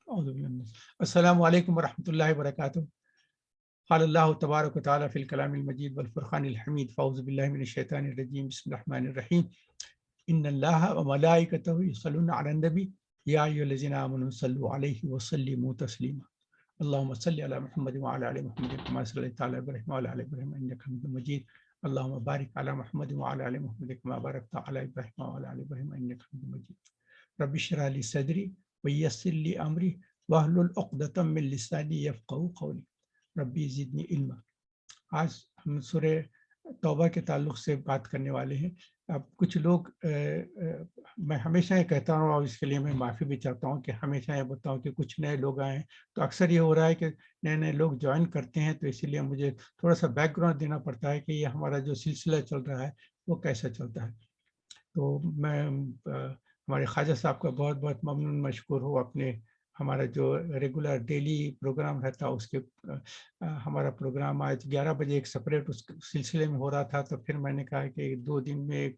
السلام علیکم ورحمۃ اللہ وبرکاتہ. قال اللہ تبارک و تعالی فی الکلام المجید والفرقان الحمید. فاعوذ باللہ من الشیطان الرجیم. بسم اللہ الرحمن الرحیم. ان اللہ وملائکتہ یصلون علی النبی یا ایھا الذین آمنوا صلوا علیہ وسلموا تسلیما. اللهم صل علی محمد وعلی آل محمد کما صلیت علی ابراہیم وعلی آل ابراہیم انک حمید مجید. اللهم بارک علی محمد وعلی آل محمد کما بارکت علی ابراہیم وعلی آل ابراہیم انک حمید مجید. رب اشرح لی صدری ویسر لی امری واحلل عقدۃ من لسانی یفقہوا قولی. ربی زدنی علما. آج ہم سورہ توبہ کے تعلق سے بات کرنے والے ہیں. اب کچھ لوگ میں ہمیشہ یہ کہتا ہوں اور اس کے لیے میں معافی بھی چاہتا ہوں کہ ہمیشہ یہ بتاؤں کہ کچھ نئے لوگ آئے ہیں تو اکثر یہ ہو رہا ہے کہ نئے نئے لوگ جوائن کرتے ہیں، تو اسی لیے مجھے تھوڑا سا بیک گراؤنڈ دینا پڑتا ہے کہ یہ ہمارا جو سلسلہ چل رہا ہے وہ کیسا چلتا ہے. تو میں ہمارے خواجہ صاحب کا بہت بہت ممنون مشکور ہوں. اپنے ہمارا جو ریگولر ڈیلی پروگرام رہتا اس کے ہمارا پروگرام آج 11 بجے ایک سپریٹ اس سلسلے میں ہو رہا تھا، تو پھر میں نے کہا کہ 2 دن میں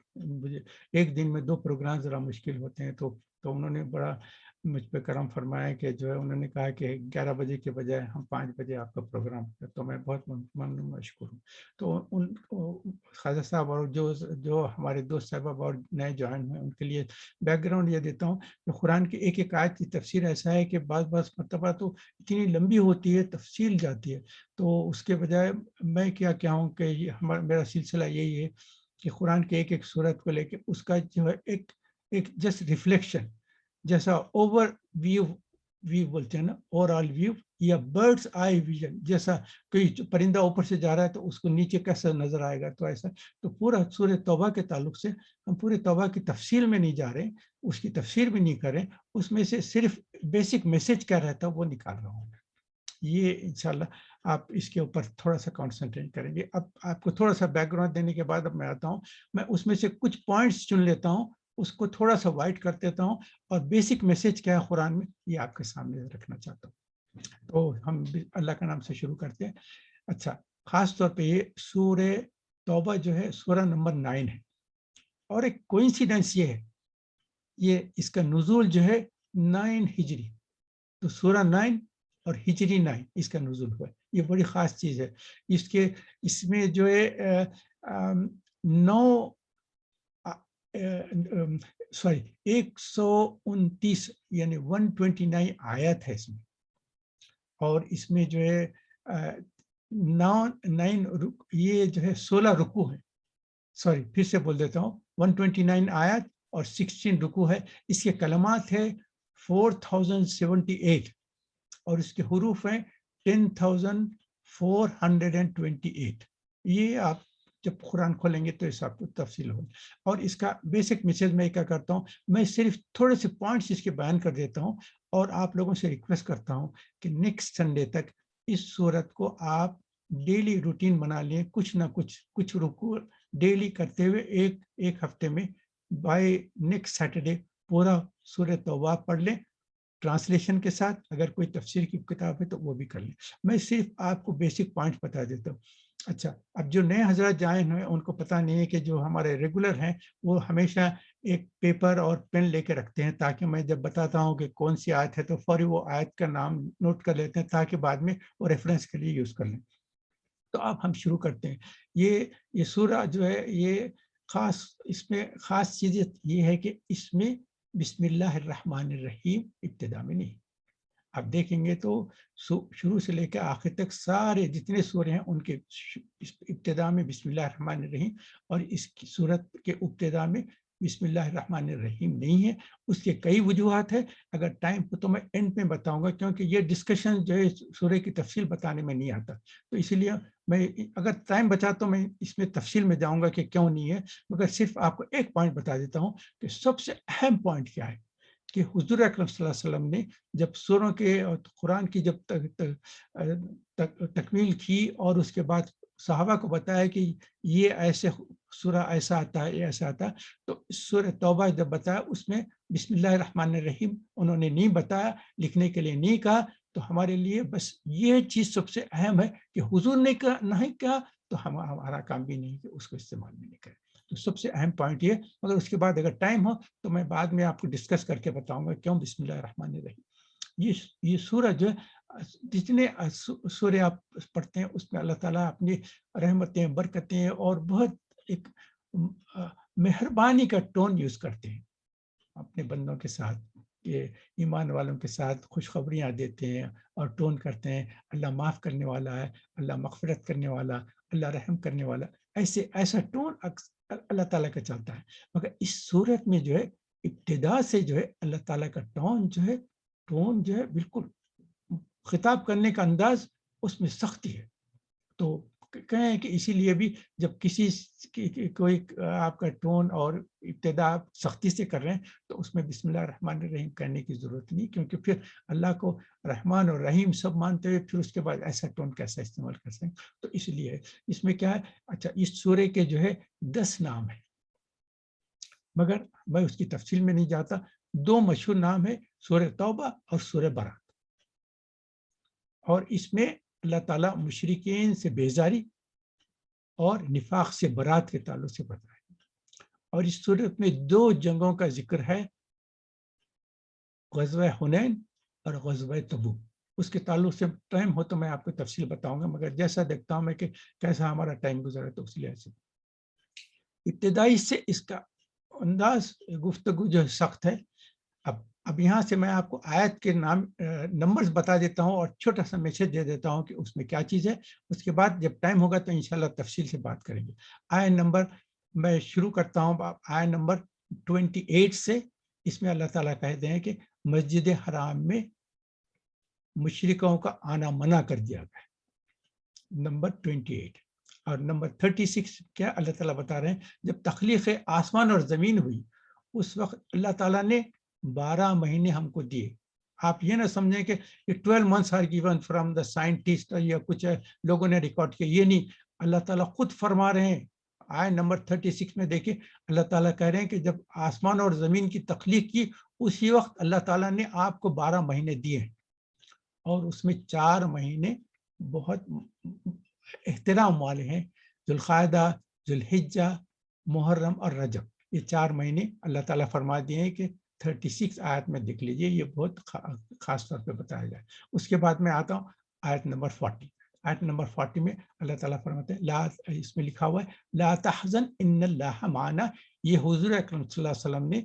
ایک دن میں 2 پروگرام ذرا مشکل ہوتے ہیں، تو انہوں نے بڑا مجھ پہ کرم فرمایا کہ جو ہے انہوں نے کہا کہ 11 بجے کے بجائے ہم 5 بجے آپ کا پروگرام ہے. تو میں بہت ممنون مشکور ہوں. تو ان خواجہ صاحب اور جو ہمارے دوست صاحب اور نئے جوائن ہیں ان کے لیے بیک گراؤنڈ یہ دیتا ہوں کہ قرآن کی ایک ایک آیت کی تفسیر ایسا ہے کہ بعض مرتبہ تو اتنی لمبی ہوتی ہے، تفصیل جاتی ہے. تو اس کے بجائے میں کیا ہوں کہ میرا سلسلہ یہی ہے کہ قرآن کے ایک ایک سورت کو لے کے اس کا جو ہے ایک جسٹ ریفلیکشن جیسا اوور ویو بولتے ہیں نا، اوور آل ویو یا برڈس آئی ویژن، جیسا کوئی پرندہ اوپر سے جا رہا ہے تو اس کو نیچے کیسا نظر آئے گا، تو ایسا. تو پورا سورہ توبہ کے تعلق سے ہم پورے توبہ کی تفصیل میں نہیں جا رہے، اس کی تفسیر بھی نہیں کریں، اس میں سے صرف بیسک میسج کیا رہتا ہے وہ نکال رہا ہوں. یہ انشاءاللہ آپ اس کے اوپر تھوڑا سا کانسنٹریٹ کریں گے. اب آپ کو تھوڑا سا بیک گراؤنڈ دینے کے بعد اب میں آتا ہوں، میں اس میں سے کچھ پوائنٹس چن لیتا ہوں، اس کو تھوڑا سا وائٹ کر دیتا ہوں، اور بیسک میسج کیا ہے قرآن میں یہ آپ کے سامنے رکھنا چاہتا ہوں. تو ہم اللہ کا نام سے شروع کرتے ہیں. اچھا، خاص طور پہ یہ سورہ توبہ جو ہے سورہ نمبر 9 ہے، اور ایک کوئنسیڈنس یہ ہے، یہ اس کا نزول جو ہے 9 ہجری، تو سورہ 9 اور ہجری 9 اس کا نزول ہوا ہے. یہ بڑی خاص چیز ہے. اس میں جو ہے 129 یعنی 129 آیت ہے اس میں، اور اس میں جو ہے 9 یہ جو ہے 16 رکوع ہے. پھر سے بول دیتا ہوں، 129 آیت اور 16 رکوع ہے. اس کے کلمات ہے 4078 اور اس کے حروف ہیں 10,428. یہ آپ جب قرآن کھولیں گے تو اس آپ کو تفصیل ہوگی. اور اس کا بیسک میسج میں کیا کرتا ہوں، میں صرف تھوڑے سے پوائنٹس اس کے بیان کر دیتا ہوں، اور آپ لوگوں سے ریکویسٹ کرتا ہوں کہ نیکسٹ سنڈے تک اس صورت کو آپ ڈیلی روٹین بنا لیں، کچھ نہ کچھ رکوع ڈیلی کرتے ہوئے ایک ہفتے میں بائی نیکسٹ سیٹرڈے پورا سورہ توبہ پڑھ لیں ٹرانسلیشن کے ساتھ. اگر کوئی تفسیر کی کتاب ہے تو وہ بھی کر لیں. میں صرف آپ کو بیسک پوائنٹ بتا دیتا ہوں. اچھا، اب جو نئے حضرات جائیں ہیں ان کو پتہ نہیں ہے کہ جو ہمارے ریگولر ہیں وہ ہمیشہ ایک پیپر اور پین لے کے رکھتے ہیں، تاکہ میں جب بتاتا ہوں کہ کون سی آیت ہے تو فوری وہ آیت کا نام نوٹ کر لیتے ہیں، تاکہ بعد میں وہ ریفرنس کے لیے یوز کر لیں. تو اب ہم شروع کرتے ہیں. یہ سورہ جو ہے یہ اس میں خاص چیز یہ ہے کہ اس میں بسم اللہ الرحمن الرحیم ابتدا میں نہیں. آپ دیکھیں گے تو شروع سے لے کے آخر تک سارے جتنے سورے ہیں ان کے ابتدا میں بسم اللہ الرحمن الرحیم، اور اس کی صورت کے ابتدا میں بسم اللہ الرحمن الرحیم نہیں ہے. اس کے کئی وجوہات ہیں، اگر ٹائم ہو تو میں اینڈ میں بتاؤں گا، کیونکہ یہ ڈسکشن جو ہے سورے کی تفصیل بتانے میں نہیں آتا. تو اسی لیے میں اگر ٹائم بچا تو میں اس میں تفصیل میں جاؤں گا کہ کیوں نہیں ہے، مگر صرف آپ کو ایک پوائنٹ بتا دیتا ہوں کہ سب سے اہم پوائنٹ کیا ہے کہ حضور اکرم صلی اللہ علیہ وسلم نے جب سوروں کے اور قرآن کی جب تکمیل کی اور اس کے بعد صحابہ کو بتایا کہ یہ ایسے سورہ ایسا آتا ہے، یہ ایسا آتا ہے، تو سورہ توبہ جب بتایا اس میں بسم اللہ الرحمن الرحیم انہوں نے نہیں بتایا، لکھنے کے لیے نہیں کہا. تو ہمارے لیے بس یہ چیز سب سے اہم ہے کہ حضور نے نہیں کہا تو ہمارا کام بھی نہیں کہ اس کو استعمال بھی نہیں کرے. تو سب سے اہم پوائنٹ یہ، مگر اس کے بعد اگر ٹائم ہو تو میں بعد میں آپ کو ڈسکس کر کے بتاؤں گا کیوں بسم اللہ الرحمن الرحیم. یہ سورہ جو ہے جتنے سورہ آپ پڑھتے ہیں اس میں اللہ تعالیٰ اپنی رحمتیں برکتیں اور بہت ایک مہربانی کا ٹون یوز کرتے ہیں اپنے بندوں کے ساتھ، کہ ایمان والوں کے ساتھ خوشخبریاں دیتے ہیں اور ٹون کرتے ہیں اللہ معاف کرنے والا ہے، اللہ مغفرت کرنے والا، اللہ رحم کرنے والا، ایسا ٹون اللہ تعالیٰ کا چلتا ہے. مگر اس صورت میں جو ہے ابتدا سے جو ہے اللہ تعالیٰ کا ٹون جو ہے بالکل خطاب کرنے کا انداز اس میں سختی ہے. تو کہیں کہ اسی لیے بھی جب کسی کوئی آپ کا ٹون اور ابتدا آپ سختی سے کر رہے ہیں تو اس میں بسم اللہ الرحمن الرحیم کہنے کی ضرورت نہیں، کیونکہ پھر اللہ کو رحمان اور رحیم سب مانتے ہوئے پھر اس کے بعد ایسا ٹون کیسا استعمال کر سکیں. تو اس لیے اس میں کیا ہے، اچھا اس سورے کے جو ہے 10 نام ہیں، مگر میں اس کی تفصیل میں نہیں جاتا. 2 مشہور نام ہے سورہ توبہ اور سورہ برات، اور اس میں اللہ تعالیٰ مشرکین سے بیزاری اور نفاق سے برات کے تعلق سے بتائے. اور اس صورت میں 2 جنگوں کا ذکر ہے، غزوہ حنین اور غزوہ تبوک. اس کے تعلق سے ٹائم ہو تو میں آپ کو تفصیل بتاؤں گا، مگر جیسا دیکھتا ہوں میں کہ کیسا ہمارا ٹائم گزرا تو اس لیے ایسے ابتدائی سے اس کا انداز گفتگو جو سخت ہے. اب یہاں سے میں آپ کو آیت کے نمبرز بتا دیتا ہوں اور چھوٹا سا میسج دے دیتا ہوں کہ اس میں کیا چیز ہے. اس کے بعد جب ٹائم ہوگا تو انشاءاللہ تفصیل سے بات کریں گے. آیت نمبر میں شروع کرتا ہوں آیت نمبر 28 سے. اس میں اللہ تعالیٰ کہتے ہیں کہ مسجد حرام میں مشرکوں کا آنا منع کر دیا گیا. نمبر 28 اور نمبر 36 کیا اللہ تعالیٰ بتا رہے ہیں، جب تخلیق آسمان اور زمین ہوئی اس وقت اللہ تعالیٰ نے 12 مہینے ہم کو دیے. آپ یہ نہ سمجھیں کہ 12 months are given from the scientist یا کچھ لوگوں نے ریکارڈ کیا، یہ نہیں. اللہ تعالیٰ خود فرما رہے ہیں. آیت نمبر 36 میں دیکھیں اللہ تعالیٰ کہہ رہے ہیں کہ جب آسمان اور زمین کی تخلیق کی اسی وقت اللہ تعالیٰ نے آپ کو 12 مہینے دیے ہیں، اور اس میں 4 مہینے بہت احترام والے ہیں، ذوالقعدہ، ذوالحجہ، محرم اور رجب. یہ 4 مہینے اللہ تعالیٰ فرما دیے ہیں کہ 36 آیت میں دیکھ لیجئے، یہ بہت خاص طور پہ بتایا جائے. اس کے بعد میں آتا ہوں آیت نمبر 40. آیت نمبر 40 میں اللہ تعالیٰ فرماتے ہیں اس میں لکھا ہوا ہے لا تحزن ان اللہ معنا. یہ حضور اکرم صلی اللہ علیہ وسلم نے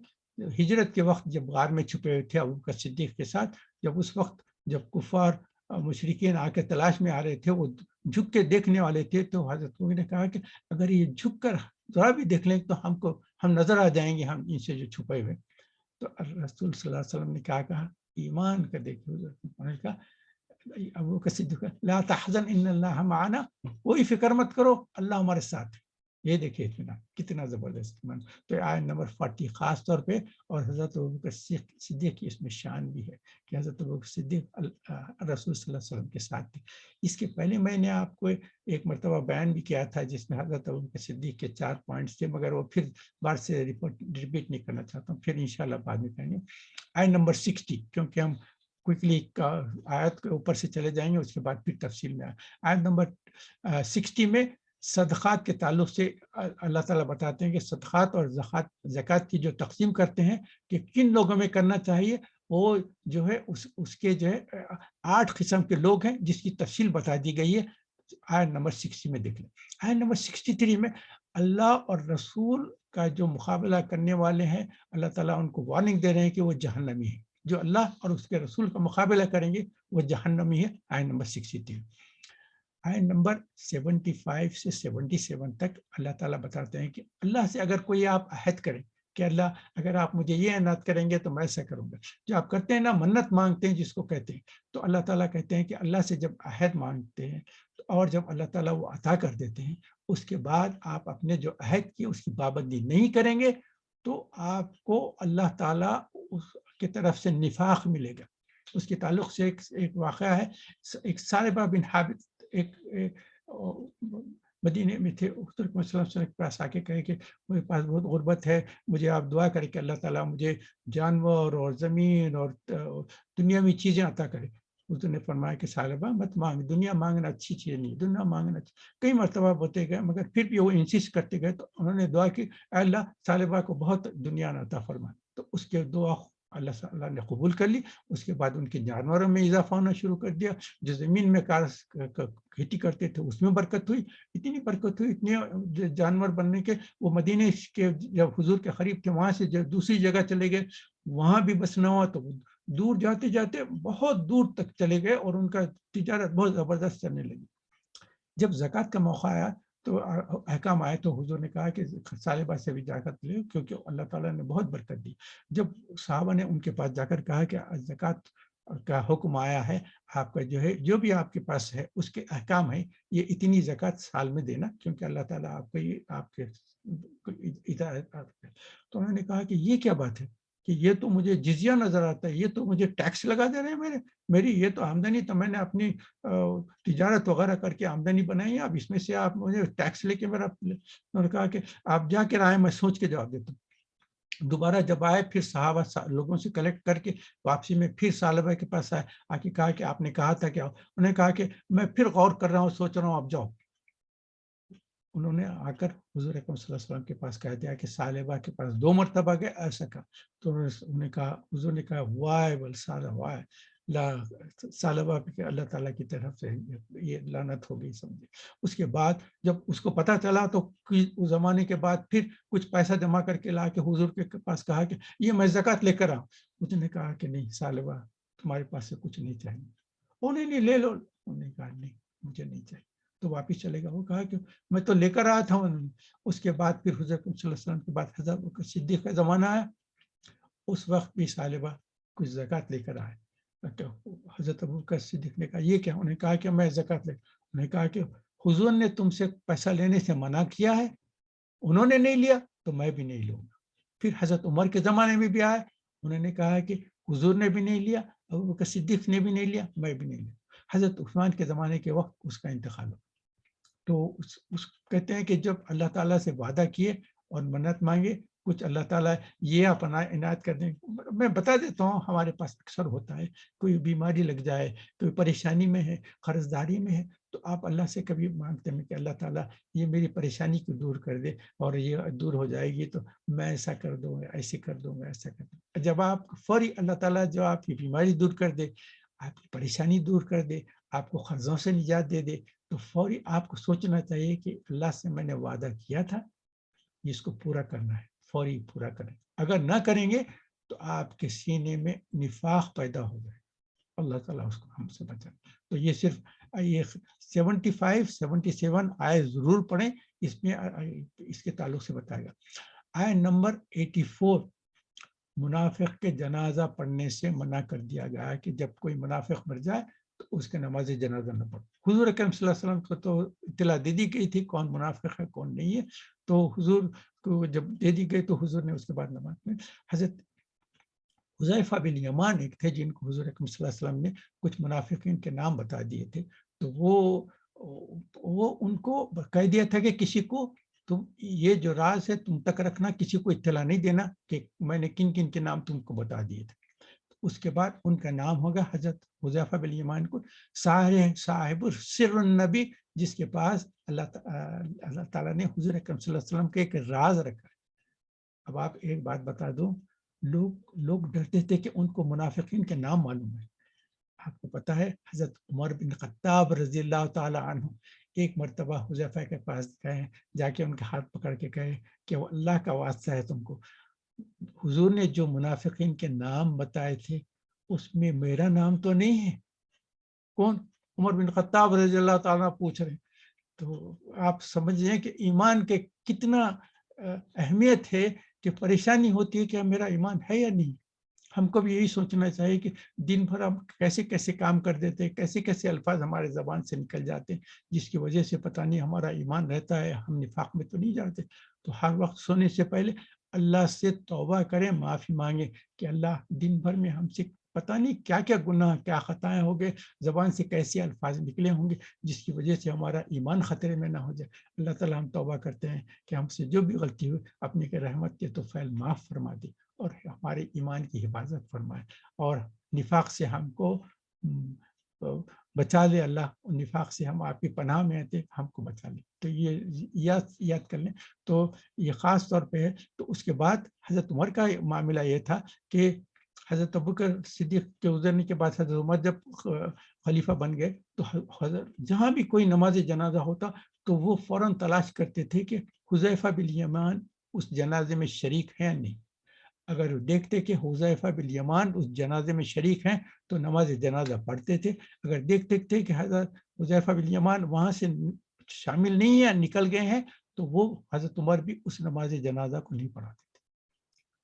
ہجرت کے وقت جب غار میں چھپے ہوئے تھے ابوبکر صدیق کے ساتھ، جب اس وقت جب کفار مشرکین آ کے تلاش میں آ رہے تھے، وہ جھک کے دیکھنے والے تھے، تو حضرت نے کہا کہ اگر یہ جھک کر ذرا بھی دیکھ لیں تو ہم نظر آ جائیں گے، ہم ان سے جو چھپے ہوئے. تو رسول صلی اللہ علیہ وسلم نے کیا کہا، ایمان کا دیکھیے کہا ابوبکر صدیق لا تحزن ان اللہ معنا، کوئی فکر مت کرو اللہ ہمارے ساتھ. یہ دیکھیے اطمینان کتنا زبردست ایمان. تو آیت نمبر 40 خاص طور پہ، اور حضرت ابوبکر صدیق کی اس میں شان بھی ہے کہ حضرت ابوبکر صدیق رسول صلی اللہ علیہ وسلم کے ساتھ تھے. اس کے پہلے میں نے آپ کو ایک مرتبہ بیان بھی کیا تھا جس میں حضرت ابوبکر صدیق کے 4 پوائنٹس تھے، مگر وہ پھر بار سے ریپیٹ نہیں کرنا چاہتا ہوں، پھر انشاءاللہ بعد میں کہیں گے. آیت نمبر 60 کیونکہ ہم کوئکلی آیت کے اوپر سے چلے جائیں گے، اس کے بعد پھر تفصیل میں آیت نمبر 60 میں صدقات کے تعلق سے اللہ تعالیٰ بتاتے ہیں کہ صدقات اور زکوٰۃ کی جو تقسیم کرتے ہیں کہ کن لوگوں میں کرنا چاہیے، وہ جو ہے اس کے جو ہے 8 قسم کے لوگ ہیں جس کی تفصیل بتا دی گئی ہے. آیت نمبر 60 میں دیکھ لیں. آیت نمبر 63 میں اللہ اور رسول کا جو مقابلہ کرنے والے ہیں اللہ تعالیٰ ان کو وارننگ دے رہے ہیں کہ وہ جہنمی ہیں. جو اللہ اور اس کے رسول کا مقابلہ کریں گے وہ جہنمی ہے. آیت نمبر 63. آیت نمبر 75 سے 77 تک اللہ تعالیٰ بتاتے ہیں کہ اللہ سے اگر کوئی آپ عہد کریں کہ اللہ اگر آپ مجھے یہ عنایت کریں گے تو میں ایسا کروں گا. جو آپ کرتے ہیں نا منت مانگتے ہیں جس کو کہتے ہیں، تو اللہ تعالیٰ کہتے ہیں کہ اللہ سے جب عہد مانگتے ہیں اور جب اللہ تعالیٰ وہ عطا کر دیتے ہیں، اس کے بعد آپ اپنے جو عہد کی اس کی پابندی نہیں کریں گے تو آپ کو اللہ تعالیٰ اس کی طرف سے نفاق ملے گا. اس کے تعلق سے ایک واقعہ ہے. ایک ثعلبہ بن حابس ایک مدینے میں تھے، صلی اللہ علیہ وسلم کے پاس آ کے کہے کہ میرے پاس بہت غربت ہے، مجھے آپ دعا کریں کہ اللہ تعالیٰ مجھے جانور اور زمین اور دنیاوی چیزیں عطا کرے. حضور نے فرمایا کہ ثعلبہ مت مانگ، دنیا مانگنا اچھی چیز نہیں، دنیا مانگنا کئی مرتبہ ہوتے گئے مگر پھر بھی وہ انسسٹ کرتے گئے. تو انہوں نے دعا کی اے اللہ ثعلبہ کو بہت دنیا عطا فرما. تو اس کے دعا اللہ تعالیٰ نے قبول کر لی. اس کے بعد ان کے جانوروں میں اضافہ ہونا شروع کر دیا. جو زمین میں کھیتی کرتے تھے اس میں برکت ہوئی. اتنی برکت ہوئی, اتنے جانور بننے کے, وہ مدینے کے جب حضور کے قریب تھے وہاں سے جب دوسری جگہ چلے گئے, وہاں بھی بسنا ہوا تو دور جاتے جاتے بہت دور تک چلے گئے اور ان کا تجارت بہت زبردست چلنے لگی. جب زکوٰۃ کا موقع آیا تو احکام آئے تو حضور نے کہا کہ سال بعد سے بھی زکوٰۃ لے, کیونکہ اللہ تعالیٰ نے بہت برکت دی. جب صحابہ نے ان کے پاس جا کر کہا کہ زکوٰۃ کا حکم آیا ہے, آپ کا جو ہے جو بھی آپ کے پاس ہے اس کے احکام ہے, یہ اتنی زکوٰۃ سال میں دینا, کیونکہ اللہ تعالیٰ آپ کو یہ آپ کے تو انہوں نے کہا کہ یہ کیا بات ہے کہ یہ تو مجھے جزیہ نظر آتا ہے, یہ تو مجھے ٹیکس لگا دے رہے ہیں میری یہ تو آمدنی تو میں نے اپنی تجارت وغیرہ کر کے آمدنی بنائی ہے, اب اس میں سے آپ مجھے ٹیکس لے کے میرا. انہوں نے کہا کہ آپ جا کے آئے, میں سوچ کے جواب دیتا ہوں. دوبارہ جب آئے پھر صحابہ لوگوں سے کلیکٹ کر کے واپسی میں پھر ثعلبہ کے پاس آئے, آ کے کہا کہ آپ نے کہا تھا کیا. انہوں نے کہا کہ میں پھر غور کر رہا ہوں, سوچ رہا ہوں, آپ جاؤ. انہوں نے آ کر حضور اکرم صلی اللہ علیہ وسلم کے پاس کہہ دیا کہ ثعلبہ کے پاس 2 مرتبہ گئے, ایسا کہا. تو انہوں نے کہا, حضور نے کہا وائے بل وائے ثعلبہ پہ اللہ تعالیٰ کی طرف سے یہ لعنت ہو گئی, سمجھے. اس کے بعد جب اس کو پتا چلا تو اس زمانے کے بعد پھر کچھ پیسہ جمع کر کے لا کے حضور کے پاس کہا کہ یہ میں زکوٰۃ لے کر آؤں. حضور نے کہا کہ نہیں ثعلبہ, تمہارے پاس سے کچھ نہیں چاہیے. انہوں نے لے لو. انہوں نے کہا نہیں مجھے نہیں چاہیے. تو واپس چلے گا. وہ کہا کہ میں تو لے کر آیا تھا. اس کے بعد پھر حضرت صلی اللہ علیہ وسلم کے بعد حضرت ابوبکر صدیق کا زمانہ آیا. اس وقت بھی ثعلبہ کچھ زکوٰۃ لے کر آئے. حضرت ابوبکر صدیق نے کہا یہ کیا. انہوں نے کہا کہ میں زکوٰۃ لے. انہوں نے کہا کہ حضور نے تم سے پیسہ لینے سے منع کیا ہے, انہوں نے نہیں لیا تو میں بھی نہیں لوں گا. پھر حضرت عمر کے زمانے میں بھی آئے, انہوں نے کہا کہ حضور نے بھی نہیں لیا, ابوبکر صدیق نے بھی نہیں لیا, میں بھی نہیں لیا. حضرت عثمان کے زمانے کے وقت اس کا انتقال ہوا. تو کہتے ہیں کہ جب اللہ تعالیٰ سے وعدہ کیے اور منت مانگے, کچھ اللہ تعالیٰ یہ اپنا عنایت کر دیں. میں بتا دیتا ہوں, ہمارے پاس اکثر ہوتا ہے, کوئی بیماری لگ جائے, کوئی پریشانی میں ہے, قرض داری میں ہے, تو آپ اللہ سے کبھی مانگتے ہیں کہ اللہ تعالیٰ یہ میری پریشانی کو دور کر دے, اور یہ دور ہو جائے گی تو میں ایسا کر دوں گا, ایسے کر دوں گا, ایسا کر دوں گا. جب آپ فوری اللہ تعالیٰ جو آپ کی بیماری دور کر دے, آپ کی پریشانی دور کر دے, آپ کو قرضوں سے نجات دے دے, تو فوری آپ کو سوچنا چاہیے کہ اللہ سے میں نے وعدہ کیا تھا, اس کو پورا کرنا ہے, فوری پورا کریں. اگر نہ کریں گے تو آپ کے سینے میں نفاق پیدا ہو جائے. اللہ تعالیٰ اس کو ہم سے بچائے. تو یہ صرف یہ 75 77 آئے ضرور پڑھیں, اس میں اس کے تعلق سے بتائے گا. آئے نمبر 84, منافق کے جنازہ پڑھنے سے منع کر دیا گیا ہے کہ جب کوئی منافق مر جائے تو اس کے نماز جنازہ نہ پڑھو. حضور اکرم صلی اللہ علیہ وسلم کو تو اطلاع دے دی گئی تھی کون منافق ہے کون نہیں ہے, تو حضور کو جب دے دی گئی تو حضور نے اس کے بعد نماز پڑھی. حضرت حذیفہ بن یمان ایک تھے جن کو حضور اکرم صلی اللہ علیہ وسلم نے کچھ منافقین کے نام بتا دیے تھے, تو وہ ان کو کہہ دیا تھا کہ کسی کو تم یہ جو راز ہے تم تک رکھنا, کسی کو اطلاع نہیں دینا کہ میں نے کن کن کے نام تم کو بتا دیے تھے. اس کے بعد ان کا نام ہوگا حضرت حذیفہ بن یمان کو صاحب سر النبی, جس کے پاس اللہ تعالیٰ نے حضور اکرم صلی اللہ علیہ وسلم کے ایک راز رکھا ہے. اب آپ ایک بات بتا دوں, لوگ ڈرتے تھے کہ ان کو منافقین کے نام معلوم ہے. آپ کو پتا ہے حضرت عمر بن خطاب رضی اللہ تعالی عنہ ایک مرتبہ حذیفہ کے پاس گئے, جا کے ان کے ہاتھ پکڑ کے کہے کہ وہ اللہ کا واسطہ ہے تم کو, حضور نے جو منافقین کے نام بتائے تھے اس میں میرا نام تو نہیں ہے. کون؟ عمر بن خطاب رضی اللہ تعالیٰ پوچھ رہے. تو آپ سمجھ رہے ہیں کہ ایمان کے کتنا اہمیت ہے, کہ پریشانی ہوتی ہے کہ میرا ایمان ہے یا نہیں. ہم کو بھی یہی سوچنا چاہیے کہ دن بھر ہم کیسے کیسے کام کر دیتے ہیں, کیسے کیسے الفاظ ہمارے زبان سے نکل جاتے ہیں جس کی وجہ سے پتہ نہیں ہمارا ایمان رہتا ہے, ہم نفاق میں تو نہیں جاتے. تو ہر وقت سونے سے پہلے اللہ سے توبہ کریں, معافی مانگیں کہ اللہ دن بھر میں ہم سے پتہ نہیں کیا کیا گناہ کیا خطائیں ہو گئے, زبان سے کیسے الفاظ نکلے ہوں گے جس کی وجہ سے ہمارا ایمان خطرے میں نہ ہو جائے. اللہ تعالیٰ ہم توبہ کرتے ہیں کہ ہم سے جو بھی غلطی ہوئی اپنی کے رحمت کے توفیل معاف فرما دے اور ہمارے ایمان کی حفاظت فرمائے, اور نفاق سے ہم کو بچا لے. اللہ نفاق سے ہم آپ کی پناہ میں آتے, ہم کو بچا لے. تو یہ یاد کر لیں. تو یہ خاص طور پہ ہے. تو اس کے بعد حضرت عمر کا معاملہ یہ تھا کہ حضرت ابوبکر صدیق کے گزرنے کے بعد حضرت عمر جب خلیفہ بن گئے تو حضرت جہاں بھی کوئی نماز جنازہ ہوتا تو وہ فوراً تلاش کرتے تھے کہ حذیفہ بن یمان اس جنازے میں شریک ہیں یا نہیں. اگر دیکھتے کہ حذیفہ بن یمان اس جنازے میں شریک ہیں تو نماز جنازہ پڑھتے تھے. اگر دیکھتے تھے کہ حضرت حذیفہ بن یمان وہاں سے شامل نہیں ہیں، نکل گئے ہیں، تو وہ حضرت عمر بھی اس نماز جنازہ کو نہیں پڑھاتے تھے.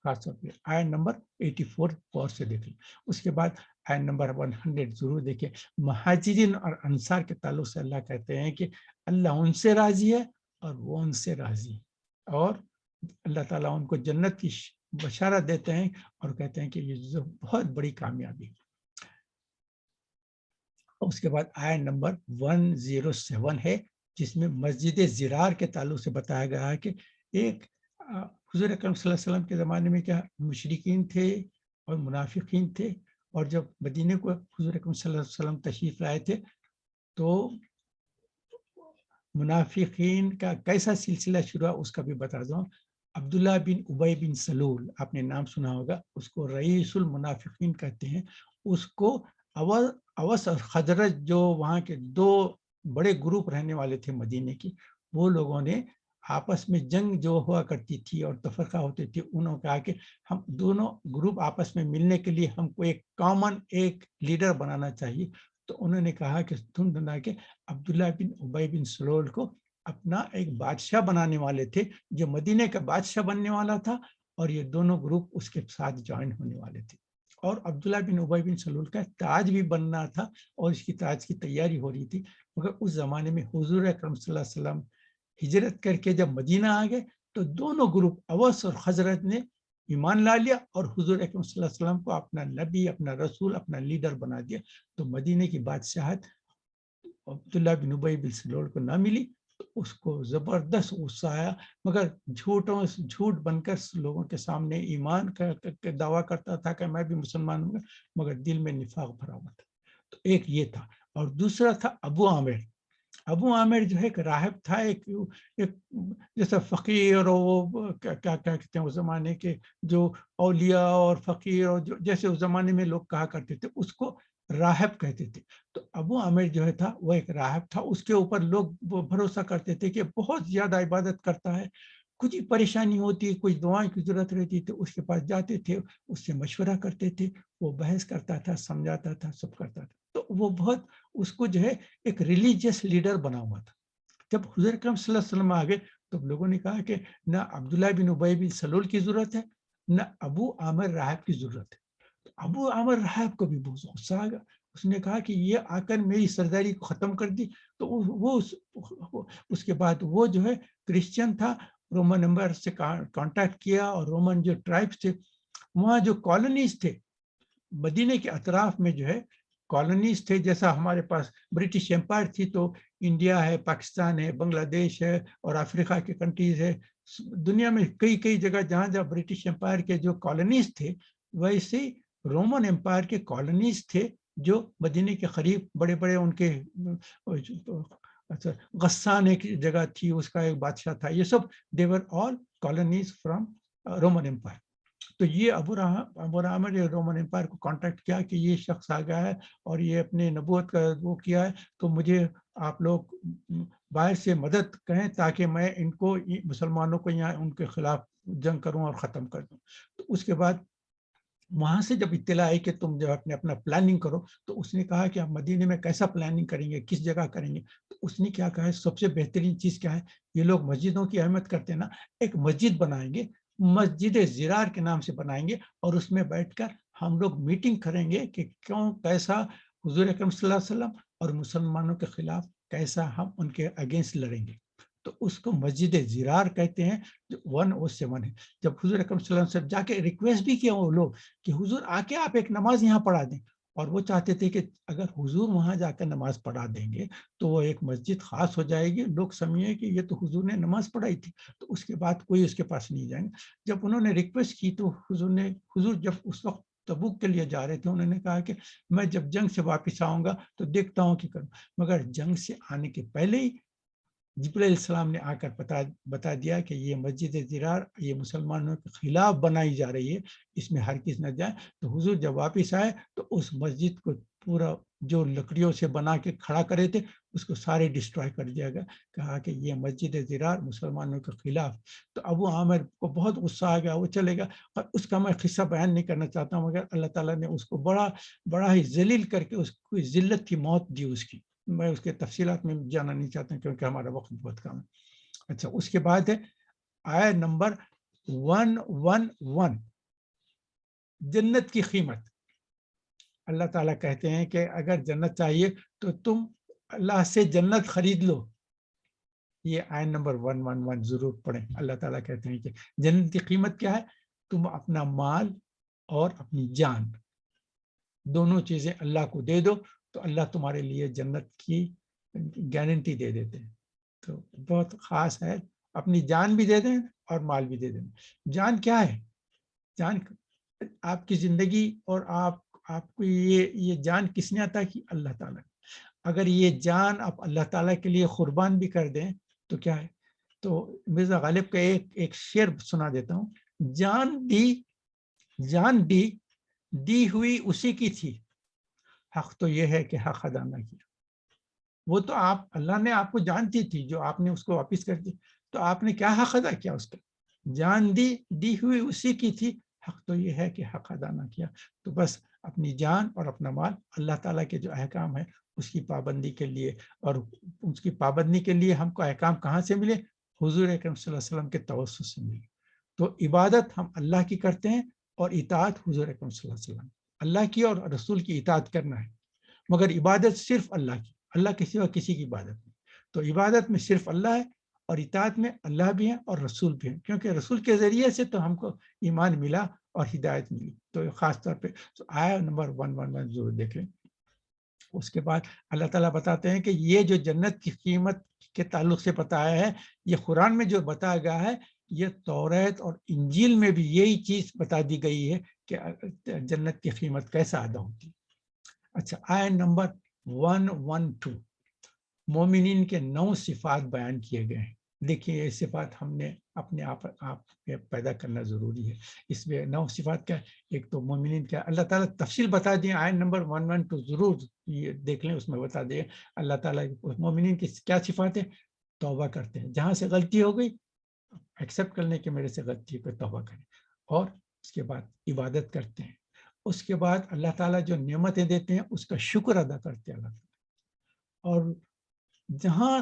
خاص طور پہ آیت نمبر 84 غور سے دیکھ لیں. اس کے بعد آیت نمبر 100 ضرور دیکھیں. مہاجرین اور انصار کے تعلق سے اللہ کہتے ہیں کہ اللہ ان سے راضی ہے اور وہ ان سے راضی ہے، اور اللہ تعالیٰ ان کو جنت کی بشارت دیتے ہیں اور کہتے ہیں کہ یہ بہت بڑی کامیابی ہے. اس کے بعد آیت نمبر 107 ہے جس میں مسجد زرار کے تعلق سے بتایا گیا ہے کہ ایک حضور اکرم صلی اللہ علیہ وسلم کے زمانے میں کیا مشرکین تھے اور منافقین تھے، اور جب مدینے کو حضور اکرم صلی اللہ علیہ وسلم تشریف لائے تھے تو منافقین کا کیسا سلسلہ شروع اس کا بھی بتا دوں. عبداللہ بن ابی بن سلول، آپ نے نام سنا ہوگا، اس کو رئیس المنافقین کہتے ہیں. اس کو اوس اور خزرج جو وہاں کے دو بڑے گروپ رہنے والے تھے مدینے کی، وہ لوگوں نے آپس میں جنگ جو ہوا کرتی تھی اور تفرقہ ہوتے تھے، انہوں نے کہا کہ ہم دونوں گروپ آپس میں ملنے کے لیے ہم کو ایک کامن ایک لیڈر بنانا چاہیے. تو انہوں نے کہا کہ تم دنیا کے عبداللہ بن ابی بن سلول کو اپنا ایک بادشاہ بنانے والے تھے، جو مدینے کا بادشاہ بننے والا تھا، اور یہ دونوں گروپ اس کے ساتھ جوائن ہونے والے تھے. اور عبداللہ بن ابی بن سلول کا تاج بھی بننا تھا اور اس کی تاج کی تیاری ہو رہی تھی. مگر اس زمانے میں حضور اکرم صلی اللہ علیہ وسلم ہجرت کر کے جب مدینہ آ گئے تو دونوں گروپ اوس اور خزرج نے ایمان لا لیا اور حضور اکرم صلی اللہ علیہ وسلم کو اپنا نبی، اپنا رسول، اپنا لیڈر بنا دیا. تو مدینے کی بادشاہت عبداللہ بن ابی بن سلول کو نہ ملی تو اس کو زبردست غصہ آیا، مگر جھوٹ بن کر لوگوں کے سامنے ایمان کا دعویٰ کرتا تھا کہ میں بھی مسلمان ہوں گا، مگر دل میں نفاق بھرا ہوا تھا. تو ایک یہ تھا. اور دوسرا تھا ابو عامر. ابو عامر جو ہے ایک راہب تھا، ایک جیسا فقیر، اور وہ کیا کہتے ہیں اس زمانے کے جو اولیاء اور فقیر اور جیسے اس زمانے میں لوگ کہا کرتے تھے، اس کو راہب کہتے تھے. تو ابو عامر جو ہے تھا وہ ایک راہب تھا. اس کے اوپر لوگ بھروسہ کرتے تھے کہ بہت زیادہ عبادت کرتا ہے، کچھ ہی پریشانی ہوتی، کچھ دعائیں کی ضرورت رہتی تو اس کے پاس جاتے تھے، اس سے مشورہ کرتے تھے، وہ بحث کرتا تھا، سمجھاتا تھا، سب کرتا تھا. تو وہ بہت اس کو جو ہے ایک ریلیجیس لیڈر بنا ہوا تھا. جب حضور اکرم صلی اللہ علیہ وسلم آ گئے تو لوگوں نے کہا کہ نہ عبداللہ بن ابی بن سلول کی ضرورت ہے، نہ ابو عامر راہب کی ضرورت ہے. تو ابو عامر راہب کو بھی بہت غصہ آ گیا. اس نے کہا کہ یہ آ کر میری سرداری کو ختم کر دی. تو وہ اس کے بعد وہ جو ہے کرسچن تھا، رومن امپائر سے کانٹیکٹ کیا، اور رومن جو ٹرائبس تھے وہاں جو کالونیز تھے مدینے کے اطراف میں جو ہے کالونیز تھے، جیسا ہمارے پاس برٹش امپائر تھی تو انڈیا ہے، پاکستان ہے، بنگلہ دیش ہے اور افریقہ کے کنٹریز ہے. دنیا میں کئی جگہ جہاں جہاں برٹش امپائر کے جو کالونیز تھے ویسے رومن امپائر کے کالونیز تھے جو مدینے کے قریب بڑے بڑے ان کے غسان ایک جگہ تھی، اس کا ایک بادشاہ تھا. یہ سب دیور آل کالونیز فرام رومن امپائر. تو یہ ابو عامر رومن امپائر کو کانٹیکٹ کیا کہ یہ شخص آ گیا ہے اور یہ اپنے نبوت کا وہ کیا ہے، تو مجھے آپ لوگ باہر سے مدد کہیں تاکہ میں ان کو مسلمانوں کو یہاں ان کے خلاف جنگ کروں اور ختم کر دوں. تو اس کے بعد وہاں سے جب اطلاع آئی کہ تم جب اپنا پلاننگ کرو، تو اس نے کہا کہ آپ مدینے میں کیسا پلاننگ کریں گے، کس جگہ کریں گے. تو اس نے کیا کہا ہے سب سے بہترین چیز کیا ہے، یہ لوگ مسجدوں کی اہمیت کرتے ہیں نا، ایک مسجد بنائیں گے، مسجد زرار کے نام سے بنائیں گے، اور اس میں بیٹھ کر ہم لوگ میٹنگ کریں گے کہ کیوں کیسا حضور اکرم صلی اللہ علیہ وسلم اور مسلمانوں کے خلاف کیسا ہم ان کے اگینسٹ لڑیں گے. تو اس کو مسجد زرار کہتے ہیں، جو 107 ہے. جب حضور اکرم صلی اللہ علیہ وسلم جا کے ریکویسٹ بھی کیا وہ لوگ کہ حضور آ کے آپ ایک نماز یہاں پڑھا دیں، اور وہ چاہتے تھے کہ اگر حضور وہاں جا کر نماز پڑھا دیں گے تو وہ ایک مسجد خاص ہو جائے گی، لوگ سمجھیں کہ یہ تو حضور نے نماز پڑھائی تھی، تو اس کے بعد کوئی اس کے پاس نہیں جائیں گے. جب انہوں نے ریکویسٹ کی تو حضور جب اس وقت تبوک کے لیے جا رہے تھے، انہوں نے کہا کہ میں جب جنگ سے واپس آؤں گا تو دیکھتا ہوں کہ کروں. مگر جنگ سے آنے کے پہلے ہی جبرائیل علیہ السلام نے آ کر بتا دیا کہ یہ مسجد ضرار یہ مسلمانوں کے خلاف بنائی جا رہی ہے، اس میں ہر کس نہ جائے. تو حضور جب واپس آئے تو اس مسجد کو پورا جو لکڑیوں سے بنا کے کھڑا کرے تھے اس کو سارے ڈسٹرائے کر دیا گیا. کہا کہ یہ مسجد ضرار مسلمانوں کے خلاف. تو ابو عامر کو بہت غصہ آ گیا، وہ چلے گا. اور اس کا میں قصہ بیان نہیں کرنا چاہتا ہوں، مگر اللہ تعالیٰ نے اس کو بڑا ہی ذلیل کر کے اس کو ذلت کی موت دی اس کی. میں اس کے تفصیلات میں جانا نہیں چاہتا کیونکہ ہمارا وقت بہت کم ہے. اچھا، اس کے بعد ہے آیت نمبر 111، جنت کی قیمت. اللہ تعالیٰ کہتے ہیں کہ اگر جنت چاہیے تو تم اللہ سے جنت خرید لو. یہ آیت نمبر 111 ضرور پڑھیں. اللہ تعالیٰ کہتے ہیں کہ جنت کی قیمت کیا ہے؟ تم اپنا مال اور اپنی جان دونوں چیزیں اللہ کو دے دو تو اللہ تمہارے لیے جنت کی گارنٹی دے دیتے ہیں. تو بہت خاص ہے، اپنی جان بھی دے دیں اور مال بھی دے دیں. جان کیا ہے؟ جان آپ کی زندگی اور آپ کو یہ جان کس نے عطا کی؟ اللہ تعالیٰ. اگر یہ جان آپ اللہ تعالیٰ کے لیے قربان بھی کر دیں تو کیا ہے؟ تو مرزا غالب کا ایک شعر سنا دیتا ہوں. جان دی ہوئی اسی کی تھی، حق تو یہ ہے کہ حق ادا نہ کیا. وہ تو اللہ نے آپ کو جان دی تھی جو آپ نے اس کو واپس کر دی، تو آپ نے کیا حق ادا کیا اس کا؟ جان دی ہوئی اسی کی تھی، حق تو یہ ہے کہ حق ادا نہ کیا. تو بس اپنی جان اور اپنا مال اللہ تعالیٰ کے جو احکام ہے اس کی پابندی کے لیے، اور اس کی پابندی کے لیے ہم کو احکام کہاں سے ملے؟ حضور اکرم صلی اللہ علیہ وسلم کے توسط سے ملے. تو عبادت ہم اللہ کی کرتے ہیں اور اطاعت حضور اکرم صلی اللہ علیہ وسلم، اللہ کی اور رسول کی اطاعت کرنا ہے. مگر عبادت صرف اللہ کی، اللہ کے سوا کسی کی عبادت نہیں. تو عبادت میں صرف اللہ ہے اور اطاعت میں اللہ بھی ہے اور رسول بھی ہے، کیونکہ رسول کے ذریعے سے تو ہم کو ایمان ملا اور ہدایت ملی. تو خاص طور پہ آیا نمبر 111 ضرور دیکھیں. اس کے بعد اللہ تعالیٰ بتاتے ہیں کہ یہ جو جنت کی قیمت کے تعلق سے بتایا ہے، یہ قرآن میں جو بتایا گیا ہے، یہ توریت اور انجیل میں بھی یہی چیز بتا دی گئی ہے کہ جنت کی قیمت کیسا ادا ہوتی. اچھا، آیت نمبر 112، مومنین کے 9 صفات بیان کیے گئے ہیں. دیکھیے یہ صفات ہم نے اپنے آپ پیدا کرنا ضروری ہے. اس میں 9 صفات کیا ہے؟ ایک تو مومنین کیا، اللہ تعالیٰ تفصیل بتا دیں. آیت نمبر 112 ضرور یہ دیکھ لیں، اس میں بتا دیں اللہ تعالیٰ مومنین کی کیا صفات ہے. توبہ کرتے ہیں، جہاں سے غلطی ہو گئی ایکسیپٹ کرنے کے میرے سے غلطی پہ توبہ کریں، اور اس کے بعد عبادت کرتے ہیں. اس کے بعد اللہ تعالیٰ جو نعمتیں دیتے ہیں اس کا شکر ادا کرتے ہیں اللہ تعالیٰ. اور جہاں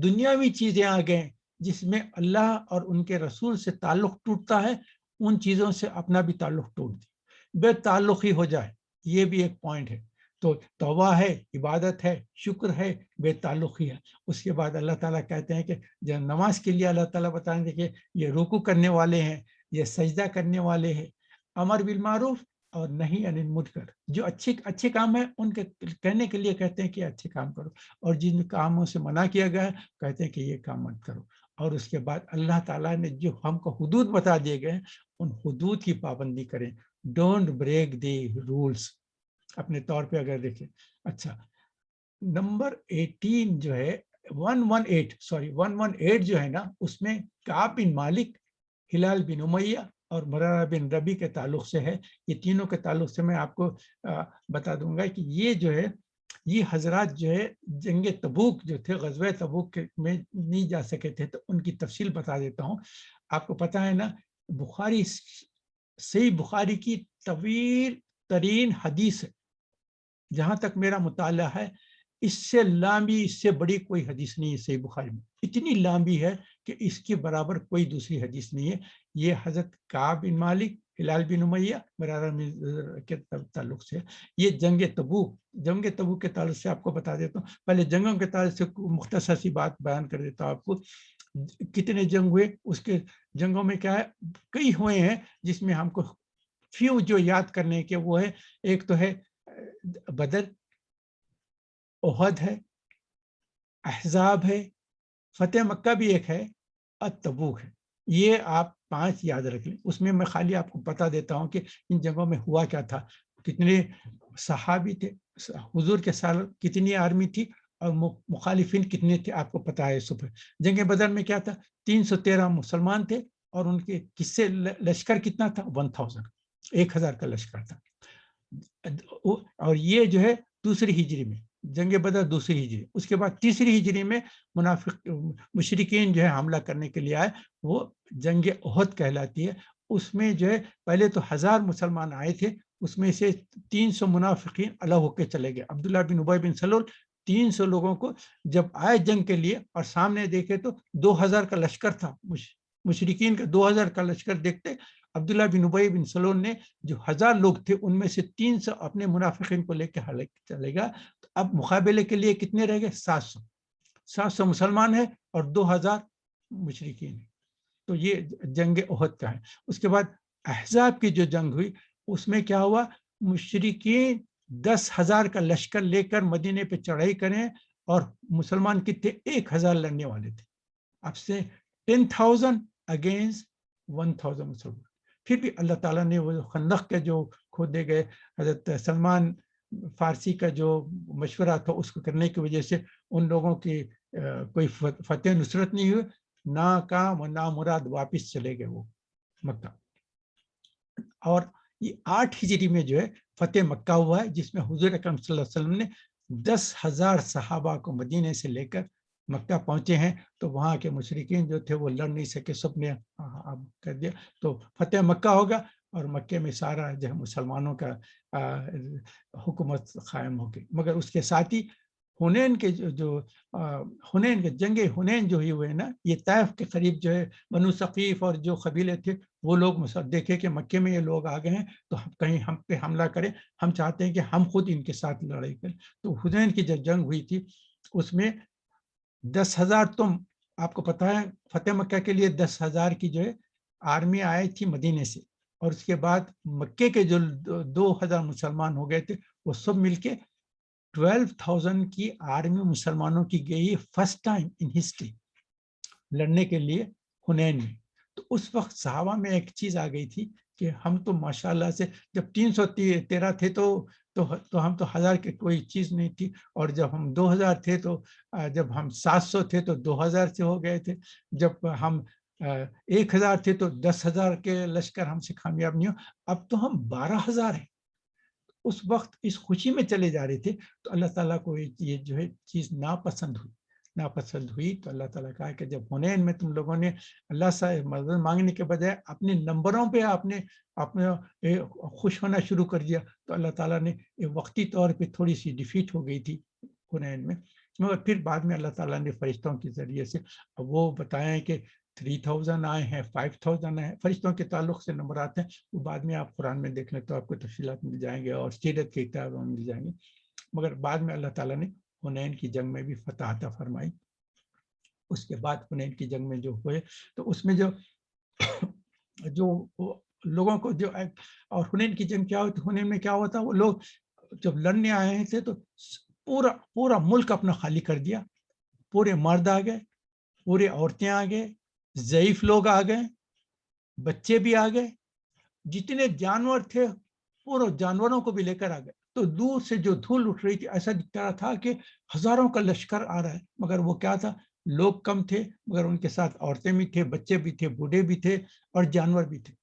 دنیاوی چیزیں آ گئے جس میں اللہ اور ان کے رسول سے تعلق ٹوٹتا ہے، ان چیزوں سے اپنا بھی تعلق ٹوٹ دے، بے تعلقی ہو جائے. یہ بھی ایک پوائنٹ ہے. تو توبہ ہے، عبادت ہے، شکر ہے، بے تعلقی ہے. اس کے بعد اللہ تعالیٰ کہتے ہیں کہ جب نماز کے لیے اللہ تعالیٰ بتائیں گے کہ یہ رکوع کرنے والے ہیں، یہ سجدہ کرنے والے ہیں، امر بالمعروف اور نہیں عن المنکر، جو اچھے کام ہیں ان کے کہنے کے لیے کہتے ہیں کہ اچھے کام کرو، اور جن کاموں سے منع کیا گیا ہے کہتے ہیں کہ یہ کام مت کرو. اور اس کے بعد اللہ تعالیٰ نے جو ہم کو حدود بتا دیے گئے ان حدود کی پابندی کریں. Don't break the rules. اپنے طور پہ اگر دیکھیں. اچھا، نمبر 18 جو ہے 118 جو ہے نا، اس میں کعب بن مالک، ہلال بن امیہ اور مرارہ بن ربی کے تعلق سے ہے. یہ تینوں کے تعلق سے میں آپ کو بتا دوں گا کہ یہ جو ہے، یہ حضرات جو ہے جنگ تبوک جو تھے، غزوہ تبوک میں نہیں جا سکے تھے، تو ان کی تفصیل بتا دیتا ہوں. آپ کو پتہ ہے نا، بخاری، صحیح بخاری کی طویل ترین حدیث ہے، جہاں تک میرا مطالعہ ہے اس سے لمبی، اس سے بڑی کوئی حدیث نہیں ہے صحیح بخاری میں. اتنی لمبی ہے کہ اس کے برابر کوئی دوسری حدیث نہیں ہے. یہ حضرت کعب بن مالک، ہلال بن امیہ، مرارہ کے تعلق سے. یہ جنگ تبوک کے تعلق سے آپ کو بتا دیتا ہوں. پہلے جنگوں کے تعلق سے مختصر سی بات بیان کر دیتا ہوں آپ کو. کتنے جنگ ہوئے، اس کے جنگوں میں کیا ہے، کئی ہوئے ہیں جس میں ہم کو فیو جو یاد کرنے کے وہ ہے. ایک تو ہے بدر، احد ہے، احزاب ہے، فتح مکہ بھی ایک ہے، اور تبوک ہے. یہ آپ 5 یاد رکھ لیں. اس میں میں خالی آپ کو بتا دیتا ہوں کہ ان جگہوں میں ہوا کیا تھا، کتنے صحابی تھے، حضور کے سال کتنی آرمی تھی، اور مخالفین کتنے تھے آپ کو پتا ہے. صبح جنگ بدر میں کیا تھا, 313 مسلمان تھے اور ان کے کس سے لشکر کتنا تھا, 1000 کا لشکر تھا. اور یہ جو ہے دوسری ہجری میں, جنگ بدر دوسری ہجری. اس کے بعد تیسری ہجری میں منافق مشرکین جو ہے حملہ کرنے کے لیے آئے, وہ جنگ احد کہلاتی ہے. اس میں جو ہے پہلے تو 1000 مسلمان آئے تھے, اس میں سے 300 منافقین الگ ہو کے چلے گئے. عبداللہ بن ابی بن سلول 300 لوگوں کو جب آئے جنگ کے لیے اور سامنے دیکھے تو 2000 کا لشکر تھا. مشرکین کا 2000 کا لشکر دیکھتے عبداللہ بن ابی بن سلول نے جو 1000 لوگ تھے ان میں سے 300 اپنے منافقین کو لے کے چلے گا. تو اب مقابلے کے لیے کتنے رہ گئے, 700 مسلمان ہیں اور 2000 مشرکین ہیں. تو یہ جنگ احد کا ہے. اس کے بعد احزاب کی جو جنگ ہوئی اس میں کیا ہوا, مشرکین 10,000 کا لشکر لے کر مدینے پہ چڑھائی کریں اور مسلمان کتنے 1000 لڑنے والے تھے. اب سے 10,000 اگینسٹ 1,000 مسلمان. پھر بھی اللہ تعالیٰ نے وہ خندق کے جو کھودے گئے, حضرت سلمان فارسی کا جو مشورہ تھا اس کو کرنے کی وجہ سے ان لوگوں کی کوئی فتح نصرت نہیں ہوئی, ناکام و نامراد واپس چلے گئے وہ مکہ. اور یہ 8 ہجری میں جو ہے فتح مکہ ہوا ہے, جس میں حضور اکرم صلی اللہ علیہ وسلم نے 10,000 صحابہ کو مدینے سے لے کر مکہ پہنچے ہیں. تو وہاں کے مشرکین جو تھے وہ لڑ نہیں سکے, سب نے کر دیا. تو فتح مکہ ہوگا اور مکے میں سارا جو ہے مسلمانوں کا حکومت قائم ہوگی. مگر اس کے ساتھ ہی حنین کے جو حنین کے جنگ حنین جو ہوئے نا, یہ طائف کے قریب جو ہے بنو ثقیف اور جو قبیلے تھے وہ لوگ دیکھے کہ مکے میں یہ لوگ آ گئے ہیں تو کہیں ہم پہ حملہ کریں, ہم چاہتے ہیں کہ ہم خود ان کے ساتھ لڑائی کریں. تو حنین کی جو جنگ ہوئی تھی اس میں 10,000, تم آپ کو پتا ہے فتح مکہ کے لیے 10,000 کی جو ہے آرمی آئی تھی مدینے سے, اور اس کے بعد مکے کے جو 2,000 مسلمان ہو گئے تھے وہ سب مل کے 12,000 کی آرمی مسلمانوں کی گئی فرسٹ ٹائم ان ہسٹری لڑنے کے لیے حنین میں. تو اس وقت صحابہ میں ایک چیز آ گئی تھی کہ ہم تو ماشاءاللہ سے جب 313 تھے تو ہم تو 1000 کی کوئی چیز نہیں تھی, اور جب ہم 2000 تھے تو جب ہم 700 تھے تو 2000 سے ہو گئے تھے, جب ہم 1000 تھے تو 10,000 کے لشکر ہم سے کامیاب نہیں ہو, اب تو ہم 12,000 ہیں. اس وقت اس خوشی میں چلے جا رہے تھے. تو اللہ تعالیٰ کو یہ جو ہے چیز ناپسند ہوئی. تو اللہ تعالیٰ کہا کہ جب حنین میں تم لوگوں نے اللہ سے مدد مانگنے کے بجائے اپنے نمبروں پہ اپنے خوش ہونا شروع کر دیا, تو اللہ تعالیٰ نے وقتی طور پہ تھوڑی سی ڈیفیٹ ہو گئی تھی حنین میں. مگر پھر بعد میں اللہ تعالیٰ نے فرشتوں کے ذریعے سے وہ بتائیں کہ 3,000 آئے ہیں, 5,000 آئے ہیں. فرشتوں کے تعلق سے نمبر آتے ہیں, وہ بعد میں آپ قرآن میں دیکھ لیں تو آپ کو تفصیلات مل جائیں گے اور سیرت کی کتابوں میں مل جائیں گے. مگر بعد میں اللہ تعالیٰ نے حنین کی جنگ میں بھی فتح عطا فرمائی. اس کے بعد حنین کی جنگ میں جو ہوئے تو اس میں جو لوگوں کو جو, اور حنین کی جنگ کیا ہوتی, حنین میں کیا ہوتا, وہ لوگ جب لڑنے آئے تھے تو پورا ملک اپنا خالی کر دیا. پورے مرد آ گئے, پورے عورتیں آ گئے, ضعیف لوگ آ گئے, بچے بھی آ گئے, جتنے جانور تھے پورے جانوروں کو بھی لے کر آ گئے. تو دور سے جو دھول اٹھ رہی تھی ایسا دکھ رہا تھا کہ ہزاروں کا لشکر آ رہا ہے, مگر وہ کیا تھا, لوگ کم تھے مگر ان کے ساتھ عورتیں بھی تھے, بچے بھی تھے, بوڑھے بھی تھے اور جانور بھی تھے.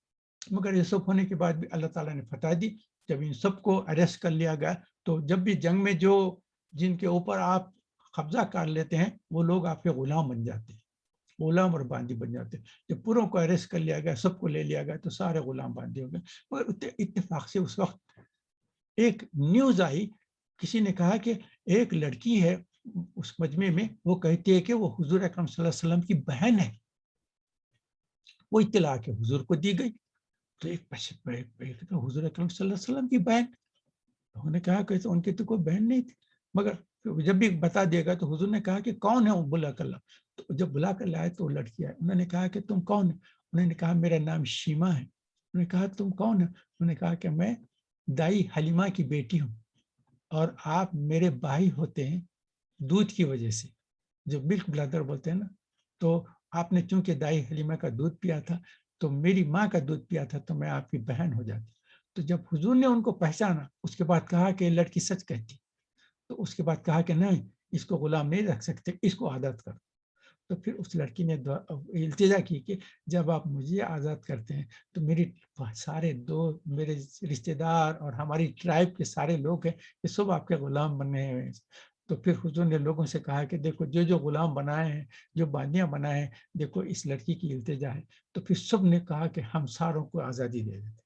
مگر یہ سب ہونے کے بعد بھی اللہ تعالیٰ نے فتح دی. جب ان سب کو اریسٹ کر لیا گیا تو جب بھی جنگ میں جن کے اوپر آپ قبضہ کر لیتے ہیں وہ لوگ آپ کے غلام بن جاتے ہیں, غلام اور باندی بن جاتے ہیں. جب پوروں کو اریسٹ کر لیا گیا, سب کو لے لیا گیا, تو سارے غلام باندی ہو گئے. مگر اتفاق سے اس وقت ایک نیوز آئی, کسی نے کہا کہ ایک لڑکی ہے اس مجمع میں, وہ کہتی ہے کہ وہ حضور اکرم صلی اللہ علیہ وسلم کی بہن ہے. وہ اطلاع کے حضور کو دی گئی. تو ایک حضور اکرم صلی اللہ علیہ وسلم کی بہن, انہوں نے کہا کہ ان کی تو کوئی بہن نہیں تھی. مگر جب بھی بتا دے گا تو حضور نے کہا کہ کون ہے وہ, بلا کر لا. تو جب بلا کر لائے تو وہ لڑکی آئے. انہوں نے کہا کہ تم کون ہے؟ انہوں نے کہا میرا نام شیما ہے. انہوں نے کہا تم کون ہے؟ انہوں نے کہا کہ میں دائی حلیمہ کی بیٹی ہوں, اور آپ میرے بھائی ہوتے ہیں دودھ کی وجہ سے, جو ملک بردر بولتے ہیں نا. تو آپ نے چونکہ دائی حلیمہ کا دودھ پیا تھا تو میری ماں کا دودھ پیا تھا, تو میں آپ کی بہن ہو جاتی. تو جب حضور نے ان کو پہچانا اس کے بعد کہا کہ لڑکی سچ کہتی. تو اس کے بعد کہا کہ نہیں, اس کو غلام نہیں رکھ سکتے، اس کو آزاد کر۔ تو پھر اس لڑکی نے التجا کی کہ جب آپ مجھے آزاد کرتے ہیں تو میری سارے میرے رشتے دار اور ہماری ٹرائب کے سارے لوگ ہیں، یہ سب آپ کے غلام بنے ہوئے ہیں۔ تو پھر حضور نے لوگوں سے کہا کہ دیکھو جو غلام بنائے ہیں، جو باندیاں بنائے ہیں، دیکھو اس لڑکی کی التجا ہے۔ تو پھر سب نے کہا کہ ہم ساروں کو آزادی دے دیتے۔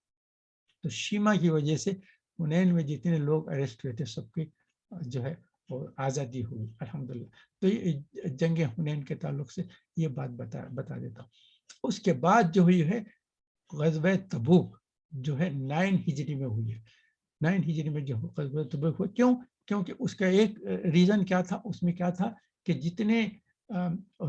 تو شیما کی وجہ سے حنین میں جتنے لوگ اریسٹ ہوئے تھے سب کی جو ہے وہ آزادی ہوئی الحمدللہ۔ تو یہ جنگ حنین کے تعلق سے یہ بات بتا دیتا ہوں۔ اس کے بعد جو ہوئی ہے غزوہ تبوک جو ہے 9 ہجری میں ہوئی ہے۔ 9 ہجری میں جو غزوہ تبوک ہوئی، کیونکہ اس کا ایک ریزن کیا تھا، اس میں کیا تھا کہ جتنے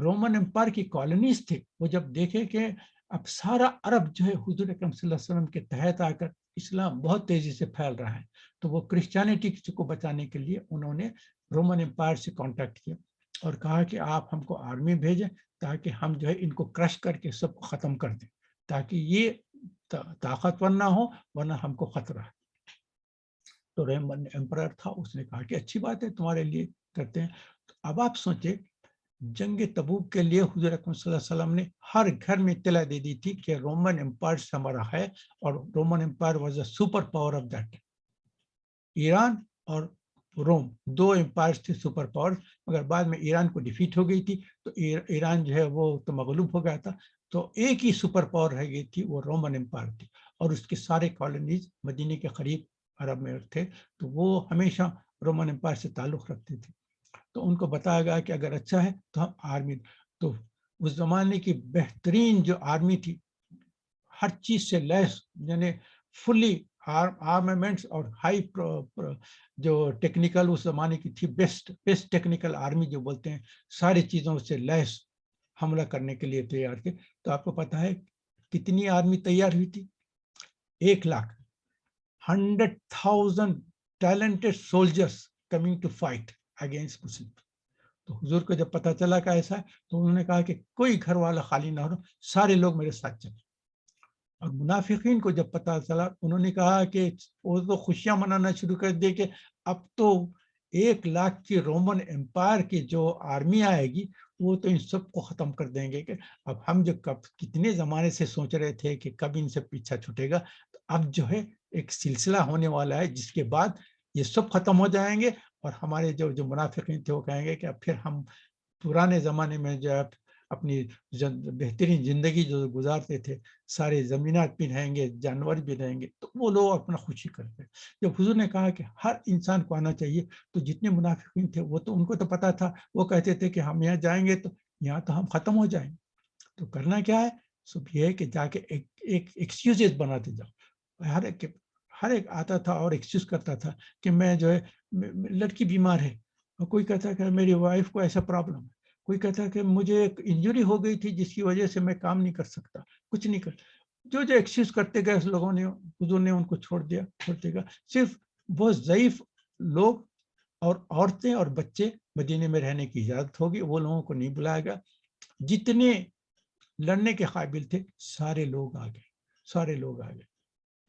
رومن امپائر کی کالونیز تھے وہ جب دیکھے کہ اب سارا عرب جو ہے حضور اکرم صلی اللہ علیہ وسلم کے تحت آ کر اسلام بہت تیزی سے پھیل رہا ہے، تو وہ کرسچینٹی کو بچانے کے لیے انہوں نے رومن امپائر سے کانٹیکٹ کیا اور کہا کہ آپ ہم کو آرمی بھیجیں تاکہ ہم جو ہے ان کو کرش کر کے سب کو ختم کر دیں، تاکہ یہ طاقتور نہ ہو ورنہ ہم کو خطرہ ہے۔ تو رومن امپرر تھا، اس نے کہا کہ اچھی بات ہے تمہارے لیے کرتے ہیں۔ تو اب آپ سوچیں جنگ تبوک کے لیے حضور اکرم صلی اللہ علیہ وسلم نے ہر گھر میں اطلاع دے دی تھی کہ رومن امپائر سے ہمارا ہے، اور Roman empire was a super power of that. Iran اور روم دو امپائرز تھے سپر پاور، مگر بعد میں ایران کو ڈیفیٹ ہو گئی تھی، تو ایران جو ہے وہ تو مغلوب ہو گیا تھا، تو ایک ہی سپر پاور رہ گئی تھی، وہ رومن امپائر تھی، اور اس کے سارے کالونیز مدینے کے قریب عرب میں تھے، تو وہ ہمیشہ رومن امپائر سے تعلق رکھتے تھے۔ تو ان کو بتایا گیا کہ اگر اچھا ہے تو ہم آرمی، تو اس زمانے کی بہترین جو آرمی تھی، ہر چیز سے لیس، یعنی فلی آرمامنٹس اور ہائی جو ٹیکنیکل اس زمانے کی تھی، بیسٹ ٹیکنیکل آرمی جو بولتے ہیں، ساری چیزوں سے لیس حملہ کرنے کے لیے تیار تھے۔ تو آپ کو پتا ہے کتنی آرمی تیار ہوئی تھی؟ 1,00,000 100,000 talented soldiers coming to fight against Muslims۔ تو حضور کو جب پتا چلا کہ ایسا ہے تو انہوں نے کہا کہ کوئی گھر والا خالی نہ ہو، سارے لوگ میرے ساتھ چلیں۔ اور منافقین کو جب پتا چلا انہوں نے کہا کہ وہ تو خوشیاں منانا شروع کر دے کہ اب تو 1,00,000 کی رومن امپائر کی جو آرمی آئے گی وہ تو ان سب کو ختم کر دیں گے، کہ اب ہم جو کتنے زمانے سے سوچ رہے تھے کہ کب ان سے پیچھا چھوٹے گا، تو اب جو ہے ایک سلسلہ ہونے والا ہے جس کے بعد یہ سب ختم ہو جائیں گے، اور ہمارے جو منافقین تھے وہ کہیں گے کہ اب پھر ہم پرانے زمانے میں جو اپنی بہترین زندگی جو گزارتے تھے، سارے زمینات بھی رہیں گے، جانور بھی رہیں گے، تو وہ لوگ اپنا خوشی کرتے۔ جب حضور نے کہا کہ ہر انسان کو آنا چاہیے، تو جتنے منافقین تھے وہ تو ان کو تو پتا تھا، وہ کہتے تھے کہ ہم یہاں جائیں گے تو یہاں تو ہم ختم ہو جائیں گے، تو کرنا کیا ہے؟ سب یہ ہے کہ جا کے ایک ایکسکیوزز بناتے جاؤ۔ ہر ایک آتا تھا اور ایکسکیوز کرتا تھا کہ میں جو ہے لڑکی بیمار ہے، اور کوئی کہتا ہے کہ میری وائف کو ایسا پرابلم ہے، کوئی کہتا ہے کہ مجھے ایک انجری ہو گئی تھی جس کی وجہ سے میں کام نہیں کر سکتا، کچھ نہیں کر، جو ایکسکیوز کرتے گئے اس لوگوں نے، حضور نے ان کو چھوڑتے گا۔ صرف بہت ضعیف لوگ اور عورتیں اور بچے مدینے میں رہنے کی اجازت ہوگی، وہ لوگوں کو نہیں بلایا گیا۔ جتنے لڑنے کے قابل تھے سارے لوگ آ گئے،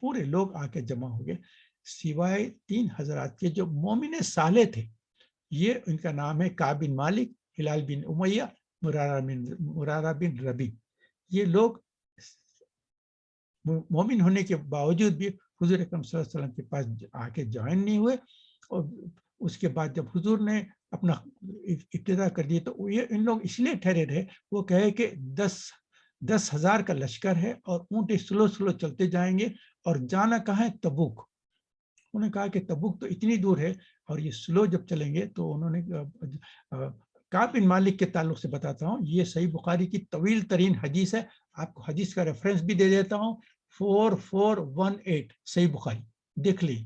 پورے لوگ آ کے جمع ہو گئے، سوائے 3 حضرات کے جو مومن صالح تھے۔ یہ ان کا نام ہے کعب بن مالک، ہلال بن امیہ، مرارہ بن ربی۔ یہ لوگ مومن ہونے کے باوجود بھی حضور اکرم صلی اللہ علیہ وسلم کے پاس آ کے جوائن نہیں ہوئے، اور اس کے بعد جب حضور نے اپنا ابتدا کر دی تو یہ ان لوگ اس لیے ٹھہرے رہے، وہ کہے کہ 10,000 کا لشکر ہے اور اونٹ سلو چلتے جائیں گے، اور جانا کہاں ہے؟ تبوک۔ انہوں نے کہا کہ تبوک تو اتنی دور ہے اور یہ سلو جب چلیں گے، تو انہوں نے کعب بن مالک کے تعلق سے بتاتا ہوں، یہ صحیح بخاری کی طویل ترین حدیث ہے، آپ کو حدیث کا ریفرنس بھی دے دیتا ہوں، 4418 صحیح بخاری، دیکھ لی،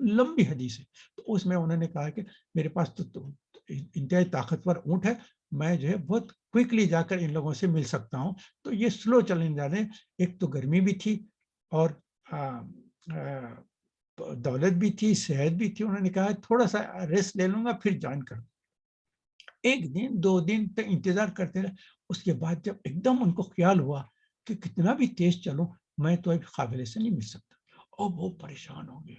لمبی حدیث ہے۔ تو اس میں انہوں نے کہا کہ میرے پاس تو انتہائی طاقتور اونٹ ہے، میں جو ہے بہت کوئکلی جا کر ان لوگوں سے مل سکتا ہوں، تو یہ سلو چلنے جا رہے ہیں۔ ایک تو گرمی بھی تھی اور دولت بھی تھی، صحت بھی تھی، انہوں نے کہا تھوڑا سا ریسٹ لے لوں گا پھر جوائن کروں۔ 1 دن 2 دن تک انتظار کرتے رہے، اس کے بعد جب ایک دم ان کو خیال ہوا کہ کتنا بھی تیز چلوں میں تو اب قابل سے نہیں مل سکتا، اور وہ پریشان ہو گئے،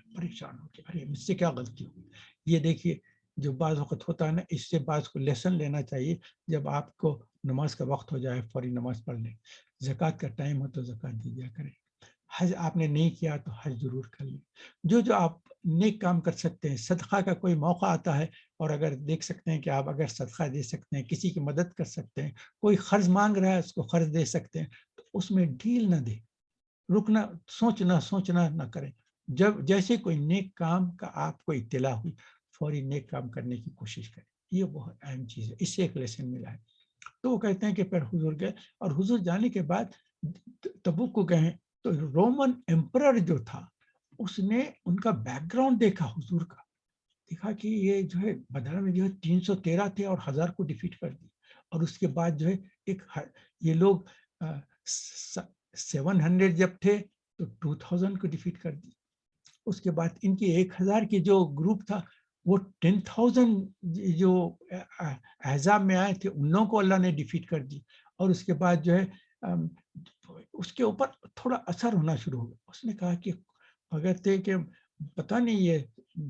ارے مجھ سے کیا غلطی ہوئی؟ یہ دیکھیے جو بعض وقت ہوتا ہے نا، اس سے بعض کو لیسن لینا چاہیے. جب آپ کو نماز کا وقت ہو جائے فوری نماز پڑھ لیں. زکوٰۃ کا ٹائم ہو تو زکوٰۃ دی جا کرے. حج آپ نے نہیں کیا تو حج ضرور کر لیں. جو آپ نیک کام کر سکتے ہیں. صدقہ کا کوئی موقع آتا ہے اور اگر دیکھ سکتے ہیں کہ آپ اگر صدقہ دے سکتے ہیں, کسی کی مدد کر سکتے ہیں, کوئی قرض مانگ رہا ہے اس کو قرض دے سکتے ہیں, تو اس میں ڈھیل نہ دیں, رکنا سوچنا نہ کریں. جب جیسے کوئی نیک کام کا آپ کو اطلاع ہوئی فوری نیک کام کرنے کی کوشش کریں. یہ بہت اہم چیز ہے. اس سے ایک لیسن ملا ہے. تو وہ کہتے ہیں کہ پھر حضور گئے, اور حضور جانے کے بعد تبوک کو گئے, تو رومن ایمپرر جو تھا اس نے ان کا بیک گراؤنڈ دیکھا حضور کا, دیکھا کہ یہ جو ہے بدر میں جو ہے 313 تھے اور 1000 کو ڈیفیٹ کر دی, اور اس کے بعد جو ہے ایک یہ لوگ 700 جب تھے تو 2000 کو ڈیفیٹ کر دی. اس کے بعد ان کی 1000 کی جو گروپ تھا وہ 10,000 جو احزاب میں آئے تھے ان لوگوں کو اللہ نے ڈیفیٹ کر دی. اور اس کے بعد جو ہے اس کے اوپر تھوڑا اثر ہونا شروع ہو گیا. اس نے کہا کہ اگر تھے کہ پتہ نہیں یہ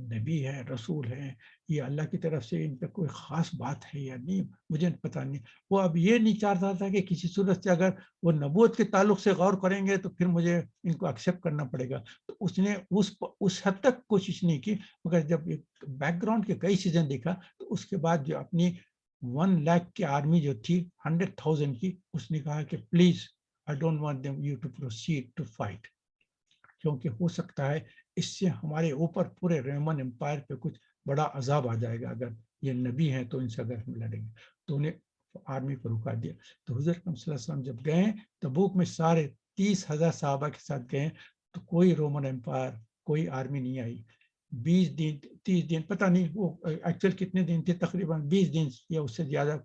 نبی ہے, رسول ہے, یہ اللہ کی طرف سے ان پہ کوئی خاص بات ہے یا نہیں, مجھے پتہ نہیں. وہ اب یہ نہیں چاہتا تھا کہ کسی صورت سے اگر وہ نبوت کے تعلق سے غور کریں گے تو پھر مجھے ان کو ایکسیپٹ کرنا پڑے گا. تو اس نے اس حد تک کوشش نہیں کی, مگر جب بیک گراؤنڈ کے کئی چیزیں دیکھا تو اس کے بعد جو اپنی 1 لاکھ کی آرمی جو تھی 100,000 کی, اس نے کہا کہ please I don't want them you to proceed to fight, کیونکہ ہو سکتا ہے اس سے ہمارے اوپر پورے رومن امپائر پہ کچھ بڑا عذاب آ جائے گا, اگر یہ نبی ہیں تو ان سے اگر ہم لڑیں گے. تو انہیں آرمی کو رکا دیا. تو حضرت صلی اللہ علیہ وسلم جب گئے تبوک میں سارے 30,000 صحابہ کے ساتھ گئے, تو کوئی رومن امپائر کوئی آرمی نہیں آئی. 20 دن 30 دن پتہ نہیں وہ ایکچوئل کتنے دن تھے, تقریباً 20 دن یا اس سے زیادہ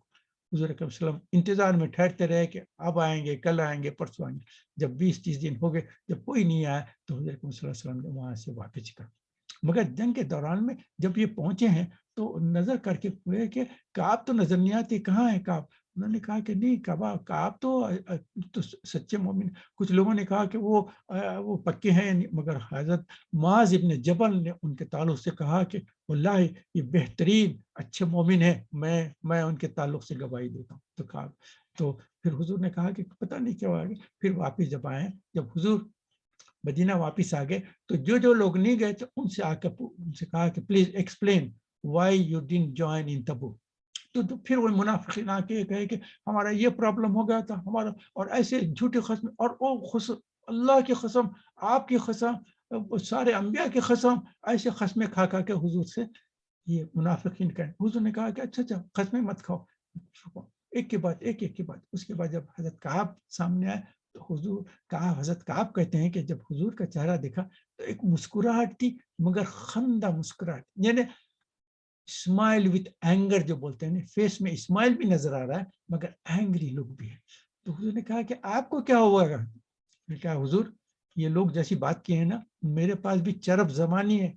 حضور صلی اللہ علیہ وسلم انتظار میں ٹھہرتے رہے کہ اب آئیں گے, کل آئیں گے, پرسوں آئیں گے. جب 20-30 دن ہو گئے, جب کوئی نہیں آیا تو حضور صلی اللہ علیہ وسلم نے وہاں سے واپس کر. مگر جنگ کے دوران میں جب یہ پہنچے ہیں تو نظر کر کے ہوئے کہ کعب تو نظر نہیں آتی, کہاں ہے کعب؟ انہوں نے کہا کہ نہیں, کعب تو سچے مومن. کچھ لوگوں نے کہا کہ وہ پکے ہیں, مگر حضرت معاذ ابن جبل نے ان کے تعلق سے کہا کہ واللہ یہ بہترین اچھے مومن ہیں, میں ان کے تعلق سے گواہی دیتا ہوں. تو کہا, تو پھر حضور نے کہا کہ پتہ نہیں کیا ہوا. پھر واپس جب آئے, جب حضور مدینہ واپس آ گئے تو جو لوگ نہیں گئے تھے ان سے کہا کہ please explain why you didn't join in Tabuk. تو پھر وہ منافقین آ کے کہے کہ ہمارا یہ پرابلم ہو گیا تھا ہمارا, اور ایسے جھوٹے قسم, اور وہ اللہ کی قسم, آپ کی قسم, سارے انبیاء کی قسم, ایسے قسمیں کھا کے حضور سے یہ منافقین کہیں. حضور نے کہا کہ اچھا قسمیں مت کھاؤ, ایک کے بعد ایک کے بعد. اس کے بعد جب حضرت کعب سامنے آئے تو حضرت کعب کہتے ہیں کہ جب حضور کا چہرہ دیکھا تو ایک مسکراہٹ تھی, مگر خندہ مسکراہٹ, یعنی اسمائل وتھ اینگر جو بولتے ہیں, فیس میں اسمائل بھی نظر آ رہا ہے مگر اینگری لوگ بھی ہے. تو حضور نے کہا کہ آپ کو کیا ہوا گا؟ میں کہا حضور یہ لوگ جیسی بات کی ہے نا, میرے پاس بھی چرب زبانی ہے,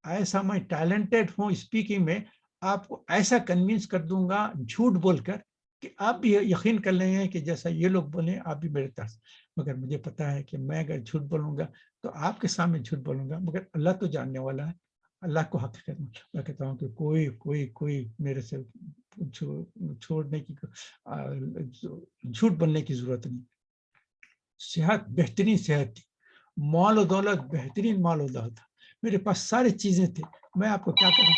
ایسا میں ٹیلنٹڈ ہوں اسپیکنگ میں, آپ کو ایسا کنوینس کر دوں گا جھوٹ بول کر کہ آپ بھی یقین کر لیں گے کہ جیسا یہ لوگ بولیں آپ بھی میرے طرف. مگر مجھے پتا ہے کہ میں اگر جھوٹ بولوں گا تو آپ کے سامنے جھوٹ بولوں گا, مگر اللہ تو جاننے والا ہے, اللہ کو حقیقت میں کہتا ہوں کہ کوئی میرے سے چھوڑنے کی جھوٹ بولنے کی ضرورت نہیں. صحت بہترین صحت تھی, مال و دولت بہترین مال و دولت تھا, میرے پاس ساری چیزیں تھیں, میں آپ کو کیا کروں.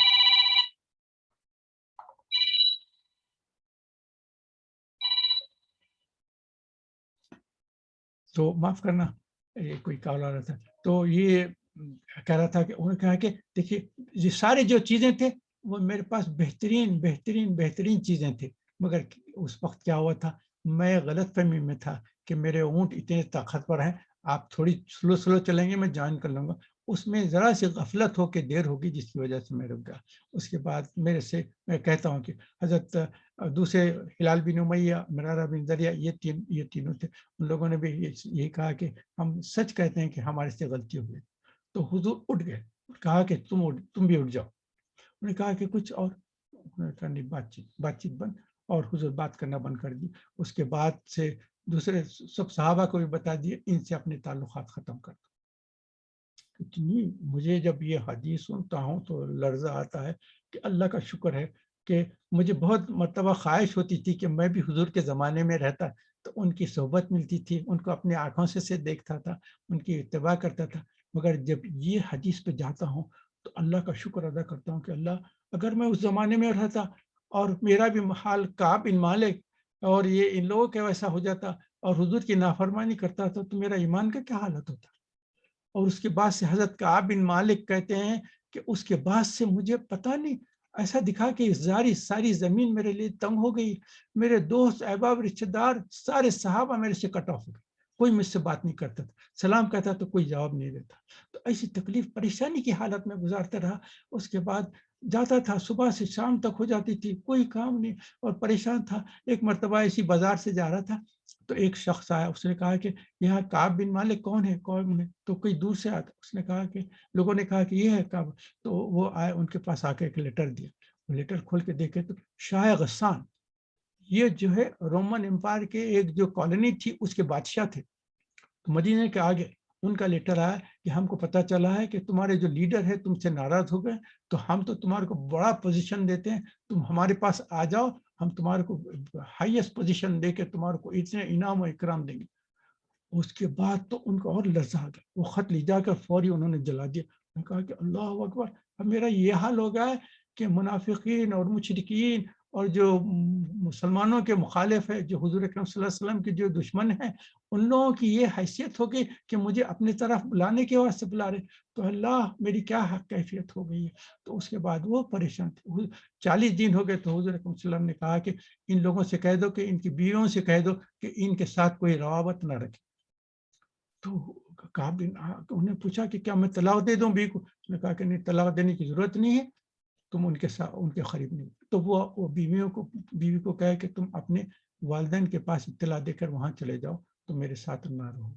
تو معاف کرنا, کوئی کال آ رہا تھا. تو یہ کہہ رہا تھا کہ انہوں نے کہا کہ دیکھیے یہ سارے جو چیزیں تھے وہ میرے پاس بہترین چیزیں تھے, مگر اس وقت کیا ہوا تھا, میں غلط فہمی میں تھا کہ میرے اونٹ اتنے طاقتور ہیں, آپ تھوڑی سلو چلیں گے میں جوائن کر لوں گا. اس میں ذرا سی غفلت ہو کے دیر ہوگی جس کی وجہ سے میں رک گیا. اس کے بعد میرے سے میں کہتا ہوں کہ حضرت دوسرے ہلال بن امیہ, مرارہ بن ذریعہ, یہ تینوں تھے, ان لوگوں نے بھی یہی کہا کہ ہم سچ کہتے ہیں کہ ہمارے سے غلطی ہو گئی. تو حضور اٹھ گئے, کہا کہ تم بھی اٹھ جاؤ. انہوں نے کہا کہ کچھ اور, بات چیت بند, اور حضور بات کرنا بند کر دی. اس کے بعد سے دوسرے سب صحابہ کو بھی بتا دیے ان سے اپنے تعلقات ختم کر دو. اتنی مجھے جب یہ حدیث سنتا ہوں تو لرزہ آتا ہے کہ اللہ کا شکر ہے کہ مجھے بہت مرتبہ خواہش ہوتی تھی کہ میں بھی حضور کے زمانے میں رہتا تو ان کی صحبت ملتی تھی، ان کو اپنی آنکھوں سے دیکھتا تھا، ان کی اتباع کرتا تھا. مگر جب یہ حدیث پہ جاتا ہوں تو اللہ کا شکر ادا کرتا ہوں کہ اللہ اگر میں اس زمانے میں رہتا اور میرا بھی حال کعب بن مالک اور یہ ان لوگوں کا ویسا ہو جاتا اور حضور کی نافرمانی کرتا تھا تو میرا ایمان کا کیا حالت ہوتا. اور اس کے بعد سے حضرت کعب بن مالک کہتے ہیں کہ اس کے بعد سے مجھے پتہ نہیں ایسا دکھا کہ ساری زمین میرے لیے تنگ ہو گئی، میرے دوست احباب رشتے دار سارے صحابہ میرے سے کٹ آف ہو گئے، کوئی مجھ سے بات نہیں کرتا تھا، سلام کہتا تو کوئی جواب نہیں دیتا. تو ایسی تکلیف پریشانی کی حالت میں گزارتا رہا. اس کے بعد جاتا تھا، صبح سے شام تک ہو جاتی تھی، کوئی کام نہیں اور پریشان تھا. ایک مرتبہ ایسی بازار سے جا رہا تھا تو ایک شخص آیا، اس نے کہا کہ یہاں کعب بن مالک کون ہے؟ تو کوئی دور سے آتا. اس نے کہا کہ لوگوں نے کہا کہ یہ ہے کعب. تو وہ آئے، ان کے پاس آ کے ایک لیٹر دیا. وہ لیٹر کھول کے دیکھے تو شاہ غسان، یہ جو ہے رومن امپائر کے ایک جو کالونی تھی اس کے بادشاہ تھے. مدینے کے آگے ان کا لیٹر آیا کہ ہم کو پتا چلا ہے کہ تمہارے جو لیڈر ہے تم سے ناراض ہو گئے، تو ہم تو تمہارے کو بڑا پوزیشن دیتے ہیں، تم ہمارے پاس آ جاؤ، ہم تمہارے کو ہائیسٹ پوزیشن دے کے تمہارے کو اتنے انعام و اکرام دیں گے. اس کے بعد تو ان کو اور لرزہ آ گیا، وہ خط لے جا کر فوری انہوں نے جلا دیا. انہوں نے کہا کہ اللہ اکبر، اب میرا یہ حال ہو گیا ہے کہ منافقین اور مشرکین اور جو مسلمانوں کے مخالف ہے، جو حضور اکرم صلی اللہ علیہ وسلم کے جو دشمن ہیں، ان لوگوں کی یہ حیثیت ہو گئی کہ مجھے اپنی طرف بلانے کے واسطے بلا رہے. تو اللہ میری کیا کیفیت ہو گئی ہے. تو اس کے بعد وہ پریشان تھے. 40 دن ہو گئے تو حضور اکرم صلی اللہ علیہ وسلم نے کہا کہ ان لوگوں سے کہہ دو کہ ان کی بیویوں سے کہہ دو کہ ان کے ساتھ کوئی روابط نہ رکھے. تو کعب بن انہوں نے پوچھا کہ کیا میں طلاق دے دوں بیوی کو؟ اس نے کہا کہ نہیں، طلاق دینے کی ضرورت نہیں ہے، تم ان کے ساتھ ان کے قریب نہیں. تو وہ بیوی کو کہے کہ تم اپنے والدین کے پاس اطلاع دے کر وہاں چلے جاؤ، تو میرے ساتھ نہ رہو.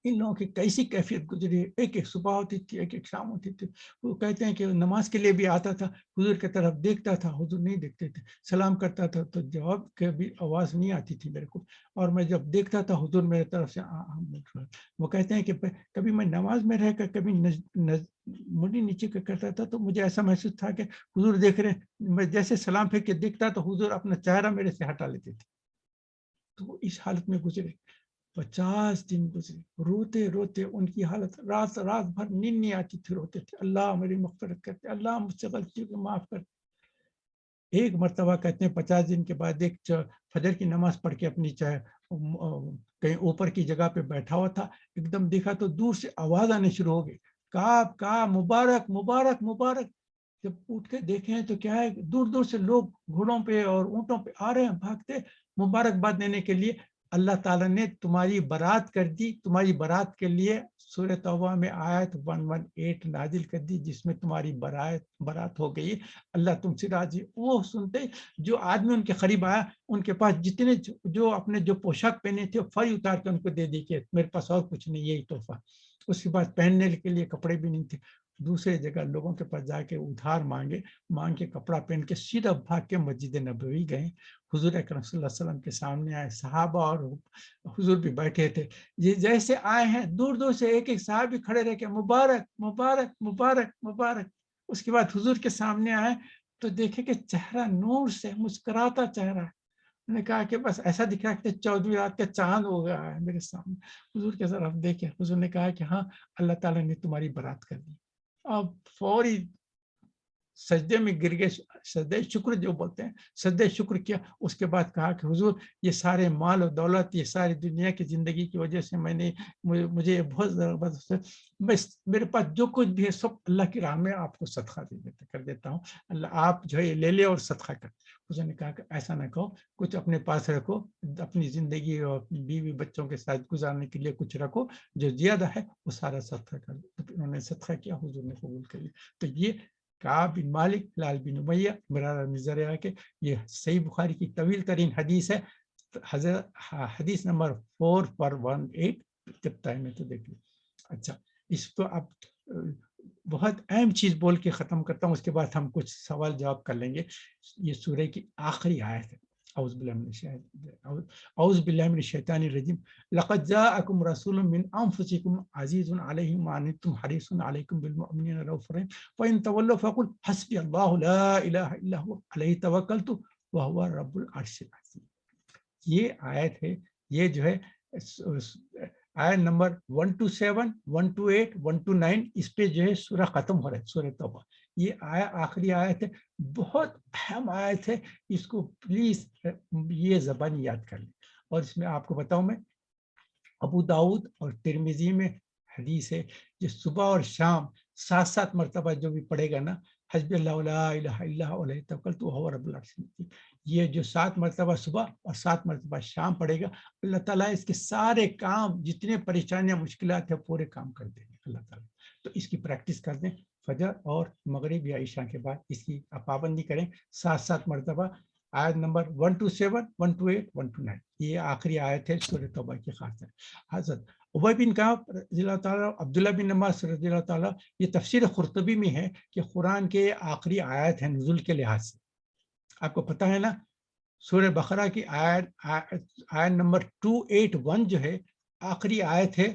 ان لوگوں کی کیسی کیفیت گزری، ایک ایک صبح ہوتی تھی، ایک ایک شام ہوتی تھی. وہ کہتے ہیں کہ نماز کے لیے بھی آتا تھا، حضور کی طرف دیکھتا تھا، حضور نہیں دیکھتے تھے، سلام کرتا تھا تو جواب کے بھی آواز نہیں آتی تھی میرے کو، اور میں جب دیکھتا تھا حضور میرے طرف سے وہ کہتے ہیں کہ کبھی میں نماز میں رہ کر کبھی مڈی نیچے کرتا تھا تو مجھے ایسا محسوس تھا کہ حضور دیکھ رہے ہیں. میں جیسے سلام پھیر کے دیکھتا تو حضور اپنا چہرہ میرے سے ہٹا لیتے تھے. تو اس حالت میں گزرے. 50 دن گزرے، روتے روتے ان کی حالت، رات بھر نیند نہیں آتی تھی، روتے تھے اللہ میری مغفرت کرتے، اللہ مجھ سے غلطی کو معاف کر. ایک مرتبہ کہتے ہیں 50 دن کے بعد ایک فجر کی نماز پڑھ کے اپنی چاہے کہیں اوپر کی جگہ پہ بیٹھا ہوا تھا، ایک دم دیکھا تو دور سے آواز آنے شروع ہو گئی، کعب مبارک مبارک مبارک. جب اٹھ کے دیکھیں تو کیا ہے، دور دور سے لوگ گھوڑوں پہ اور اونٹوں پہ آ رہے ہیں بھاگتے مبارکباد دینے کے لیے. اللہ تعالیٰ نے تمہاری برات کر دی، تمہاری برات کے لیے سورہ توبہ میں آیت 118 نازل کر دی جس میں تمہاری برات ہو گئی، اللہ تم سے راضی. وہ سنتے جو آدمی ان کے قریب آیا، ان کے پاس جتنے جو اپنے جو پوشاک پہنے تھے فوری اتار کے ان کو دے دی کہ میرے پاس اور کچھ نہیں، یہی تحفہ. اس کے بعد پہننے کے لیے کپڑے بھی نہیں تھے. دوسرے جگہ لوگوں کے پاس جا کے ادھار مانگ کے کپڑا پہن کے سیدھا بھاگ کے مسجد نبوی گئے. حضور اکرم صلی اللہ علیہ وسلم کے سامنے آئے، صحابہ اور حضور بھی بیٹھے تھے. یہ جیسے آئے ہیں دور دور سے ایک ایک صحابی کھڑے رہ کے مبارک مبارک مبارک مبارک. اس کے بعد حضور کے سامنے آئے تو دیکھے کہ چہرہ نور سے مسکراتا چہرہ ہے. نے کہا کہ بس ایسا دکھ رہا کہ 14ویں رات کا چاند ہو گیا ہے میرے سامنے. حضور کے طرف دیکھے، حضور نے کہا کہ ہاں اللہ تعالیٰ نے تمہاری برات کر دی. اب فوری سجدے میں گر گئے، سجدہ شکر جو بولتے ہیں، سجدہ شکر کیا. اس کے بعد کہا کہ حضور یہ سارے مال و دولت، یہ ساری دنیا کی زندگی کی وجہ سے میں نے مجھے بہت ضرورت ہے، میرے پاس جو کچھ بھی ہے سب اللہ کی راہ میں آپ کو صدقہ کر دیتا ہوں، اللہ آپ جو ہے لے لے اور صدقہ کر. حضور نے کہا کہ ایسا نہ کہو، کچھ اپنے پاس رکھو، اپنی زندگی اور اپنی بیوی بچوں کے ساتھ گزارنے کے لیے کچھ رکھو، جو زیادہ ہے وہ سارا صدقہ کر دو. تو انہوں نے صدقہ کیا، حضور نے قبول کر لیا. تو یہ کعب بن مالک، ہلال بن امیہ، میرا نظر ہے کہ یہ صحیح بخاری کی طویل ترین حدیث ہے. حدیث نمبر 418، جب ٹائم ہے تو دیکھ لیں. اچھا، اس کو اب بہت اہم چیز بول کے ختم کرتا ہوں، اس کے بعد ہم کچھ سوال جواب کر لیں گے. یہ سورہ کی آخری آیت ہے، اعوذ باللہ من الشیطان اعوذ باللہ من الشیطان الرجیم لقد جاءکم رسول من انفسکم عزیز علیہ ما عنتم حریص علیکم بالمؤمنین رؤوف رحیم فإن تولوا فقل حسبی اللہ لا الہ الا هو علیہ توکلت وهو رب العرش العظیم. یہ آیت ہے، یہ جو ہے آیت نمبر 127 128 129 اس پہ جو ہے سورہ ختم ہو رہا ہے، سورہ توبہ. یہ آخری آیت ہے، بہت اہم آیت ہے، اس کو پلیز یہ زبان یاد کر لیں. اور اس میں آپ کو بتاؤں، میں ابو داؤد اور ترمذی میں حدیث ہے جو صبح اور شام 7 مرتبہ جو بھی پڑھے گا نا، حسبی اللہ لا الہ الا هو علیہ توکلت وهو رب العرش العظیم، یہ جو 7 مرتبہ صبح اور 7 مرتبہ شام پڑھے گا، اللہ تعالیٰ اس کے سارے کام، جتنے پریشانیاں مشکلات ہیں، پورے کام کر دیں گے اللہ تعالیٰ. تو اس کی پریکٹس کر دیں، فجر اور مغرب یا عشاء کے بعد اس کی پابندی کریں 7 مرتبہ. آیت نمبر 127 128 129 یہ آخری آیت ہے سورہ توبہ کی خاص ہے. حضرت ابی بن کعب رضی اللہ تعالیٰ، عبداللہ بن عباس رضی اللہ تعالیٰ، یہ تفسیر قرطبی میں ہے کہ قرآن کے آخری آیت ہے نزول کے لحاظ سے. آپ کو پتہ ہے نا، سورہ بقرہ کی آیت نمبر 281 جو ہے آخری آیت ہے.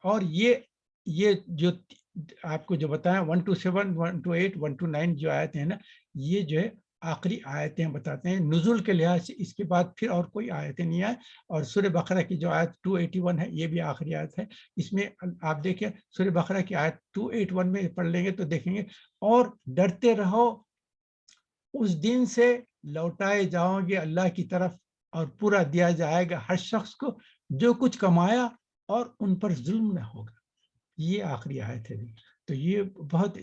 اور یہ جو آپ کو جو بتایا 127 128 129 جو آیت ہے نا، یہ جو ہے آخری آیتیں بتاتے ہیں نزول کے لحاظ سے. اس کے بعد پھر اور کوئی آیتیں نہیں آئے. اور سورہ بقرہ کی جو آیت 281 ہے یہ بھی آخری آیت ہے. اس میں آپ دیکھیں سورہ بقرہ کی آیت 281 میں پڑھ لیں گے تو دیکھیں گے، اور ڈرتے رہو اس دن سے لوٹائے جاؤ گے اللہ کی طرف، اور پورا دیا جائے گا ہر شخص کو جو کچھ کمایا، اور ان پر ظلم نہ ہوگا. یہ آخری آیت ہے. تو یہ بہت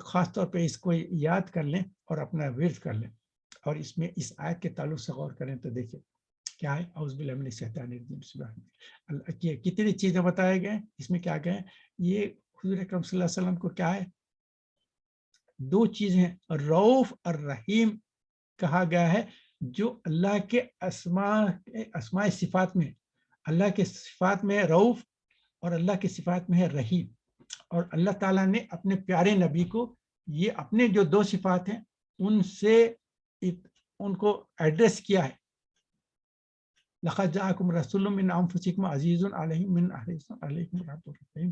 خاص طور پہ اس کو یاد کر لیں اور اپنا ورد کر لیں. اور اس میں اس آیت کے تعلق سے غور کریں تو دیکھیں کیا ہے. اعوذ باللہ من الشیطان الرجیم، اللہ کی کتنی چیزیں بتائے گئے، اس میں کیا گئے. یہ حضور اکرم صلی اللہ علیہ وسلم کو کیا ہے، 2 چیزیں رؤوف اور رحیم کہا گیا ہے، جو اللہ کے اسماء صفات میں، اللہ کے صفات میں ہے رؤوف اور اللہ کے صفات میں ہے رحیم. اور اللہ تعالیٰ نے اپنے پیارے نبی کو یہ اپنے جو 2 صفات ہیں ان سے ان کو ایڈریس کیا ہے. لقد جاءکم رسول من انفسکم عزیز علیہ من حریص علیکم رؤوف رحیم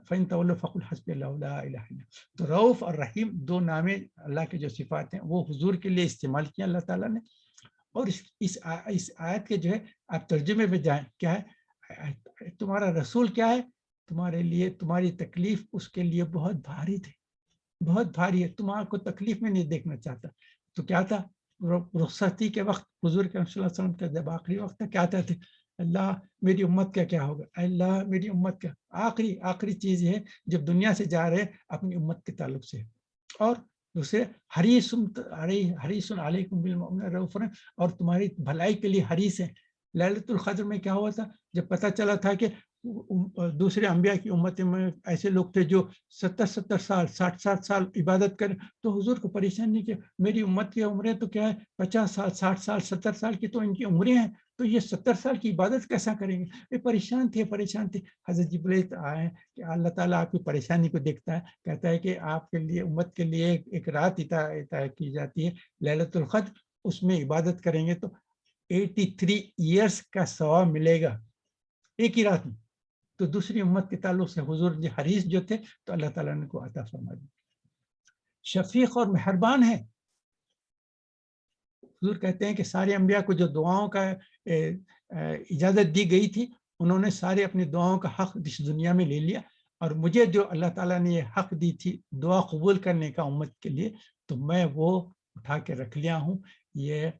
فإن تولوا فقل حسبی اللہ لا الہ الا هو. تو رؤوف اور رحیم 2 نام اللہ کے جو صفات ہیں وہ حضور کے لیے استعمال کیا اللہ تعالیٰ نے. اور اس آیت کے جو ہے آپ ترجمے میں جائیں، کیا ہے، تمہارا رسول کیا ہے، تمہارے لیے تمہاری تکلیف اس کے لیے بہت بھاری تھی، بہت بھاری ہے، تمہارا کو تکلیف میں نہیں دیکھنا چاہتا. تو کیا تھا، رخصتی کے وقت حضور کے صلی اللہ علیہ وسلم کا جب آخری وقت تھا، کیا کہتے تھے، اللہ میری امت کا کیا ہوگا، اللہ میری امت کا. آخری چیز ہے جب دنیا سے جا رہے اپنی امت کے تعلق سے. اور دوسرے حریص علیکم بالمؤمنین رؤوف رحیم، اور تمہاری بھلائی کے لیے حریص ہے. لیلۃ القدر میں کیا ہوا تھا، جب پتہ چلا تھا کہ دوسرے انبیاء کی امت میں ایسے لوگ تھے جو 70 سال 60 سال عبادت کریں، تو حضور کو پریشان نہیں کیا، میری امت کی عمریں تو کیا ہے 50 سال 60 سال 70 سال کی تو ان کی عمریں ہیں، تو یہ 70 سال کی عبادت کیسا کریں گے. یہ پریشان تھے. حضرت جبرائیل آئے کہ اللہ تعالیٰ آپ کی پریشانی کو دیکھتا ہے، کہتا ہے کہ آپ کے لیے امت کے لیے ایک رات عطا کی جاتی ہے لیلۃ القدر، اس میں عبادت کریں گے تو 83 ایئرس کا ثواب ملے گا ایک ہی رات میں. تو دوسری امت کے تعلق سے حضور جی حریص جو تھے تو اللہ تعالیٰ نے کو عطا فرما دی. شفیق اور مہربان ہے. حضور کہتے ہیں کہ سارے انبیاء کو جو دعاؤں کا اجازت دی گئی تھی، انہوں نے سارے اپنی دعاؤں کا حق اس دنیا میں لے لیا، اور مجھے جو اللہ تعالیٰ نے یہ حق دی تھی دعا قبول کرنے کا امت کے لیے، تو میں وہ اٹھا کے رکھ لیا ہوں. یہ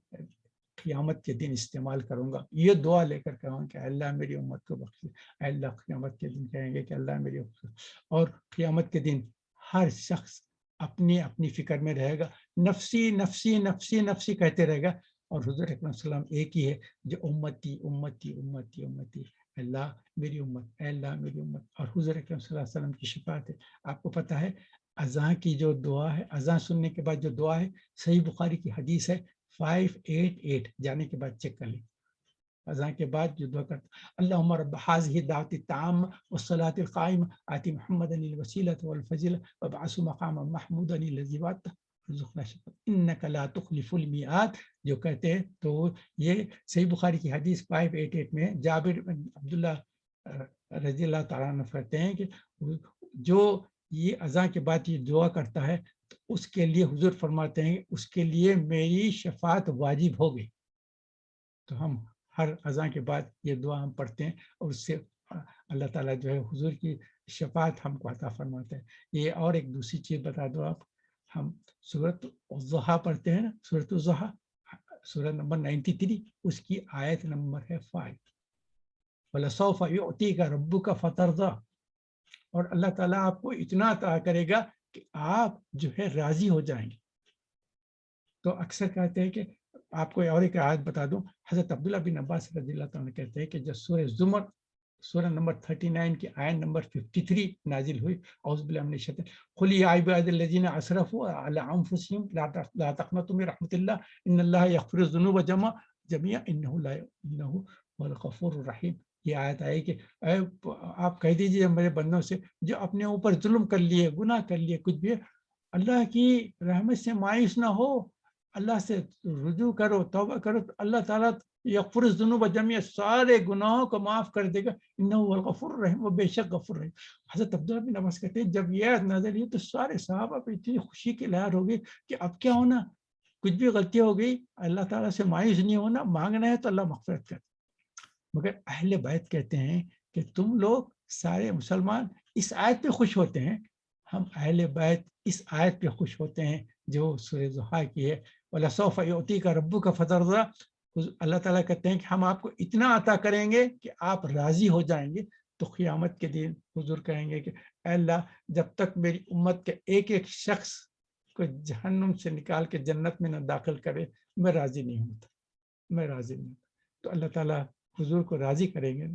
قیامت کے دن استعمال کروں گا. یہ دعا لے کر کہوں کہ اللہ میری امت کو بخش دے. اللہ قیامت کے دن کہیں گے کہ اللہ میری امت. اور قیامت کے دن ہر شخص اپنی اپنی فکر میں رہے گا، نفسی نفسی نفسی نفسی کہتے رہے گا. اور حضور اکرم صلی اللہ علیہ وسلم ایک ہی ہے جو امتی امتی امتی امتی، اللہ میری امت، اللہ میری امت. اور حضور اکرم صلی اللہ علیہ وسلم کی شفاعت ہے. آپ کو پتہ ہے اذان کی جو دعا ہے، اذان سننے کے بعد جو دعا ہے، صحیح بخاری کی حدیث ہے 588، جانے کے بعد چیک کر لیں. اذان کے بعد جو دعا کرتا، اللہم رب هذه الدعوۃ التامہ والصلاۃ القائمہ آت محمدا الوسیلۃ والفضیلۃ وابعثه مقاما محمودا الذی وعدتہ. انک لا تخلف المیعاد جو کہتے ہیں، تو یہ صحیح بخاری کی حدیث 588 میں جابر بن عبداللہ رضی اللہ تعالیٰ عنہ کہتے ہیں کہ جو یہ اذان کے بعد یہ دعا کرتا ہے تو اس کے لیے حضور فرماتے ہیں اس کے لیے میری شفاعت واجب ہو گئی. تو ہم ہر اذان کے بعد یہ دعا ہم پڑھتے ہیں اور اس سے اللہ تعالیٰ جو ہے حضور کی شفاعت ہم کو عطا فرماتے ہیں. یہ اور ایک دوسری چیز بتا دو آپ، ہم سورۃ الضحیٰ پڑھتے ہیں نا، سورۃ الضحیٰ سورہ نمبر 93، اس کی آیت نمبر ہے 5. وَلَسَوْفَ يُعْطِيكَ رَبُّكَ فَتَرْضَىٰ، اور اللہ تعالیٰ آپ کو اتنا عطا کرے گا کہ آپ جو ہے راضی ہو جائیں گے. تو اکثر کہتے ہیں کہ آپ کو اور ایک آیت بتا دوں، حضرت عبداللہ بن عباس رضی اللہ تعالیٰ کہتے ہیں کہ جب سورہ زمر سورہ نمبر 39 کی آیت نمبر 53 نازل ہوئی، اعوذ باللہ من الشیطان قل یا عباد الذین اسرفوا علی انفسہم لا تقنطوا من رحمۃ اللہ ان اللہ یغفر الذنوب جميعا انہ هو الغفور الرحیم. یہ آیت آئی کہ آپ کہہ دیجیے میرے بندوں سے جو اپنے اوپر ظلم کر لیے، گناہ کر لیے، کچھ بھی، اللہ کی رحمت سے مایوس نہ ہو، اللہ سے رجوع کرو، توبہ کرو، تو اللہ تعالیٰ یغفر الذنوب جميعا سارے گناہوں کو معاف کر دے گا، انہ هو الغفور الرحیم، وہ بے شک غفور رحیم. حضرت عبداللہ بن عباس کہتے ہیں جب یہ نظر ہوئی تو سارے صحابہ پہ اتنی خوشی کی لہر ہو گئی کہ اب کیا ہونا، کچھ بھی غلطی ہو گئی اللہ تعالیٰ سے مایوس نہیں ہونا، مانگنا ہے تو اللہ مغفرت کر. مگر اہل بیت کہتے ہیں کہ تم لوگ سارے مسلمان اس آیت پہ خوش ہوتے ہیں، ہم اہل بیت اس آیت پہ خوش ہوتے ہیں جو سورہ ضحیٰ کی ہے، وَلَسَوْفَ يُعْطِيكَ رَبُّكَ فَتَرْضَىٰ. اللہ تعالیٰ کہتے ہیں کہ ہم آپ کو اتنا عطا کریں گے کہ آپ راضی ہو جائیں گے. تو قیامت کے دن حضور کہیں گے کہ اے اللہ جب تک میری امت کے ایک ایک شخص کو جہنم سے نکال کے جنت میں نہ داخل کرے میں راضی نہیں ہوتا، میں راضی نہیں ہوتا. تو اللہ تعالیٰ حضور کو راضی کریں گے.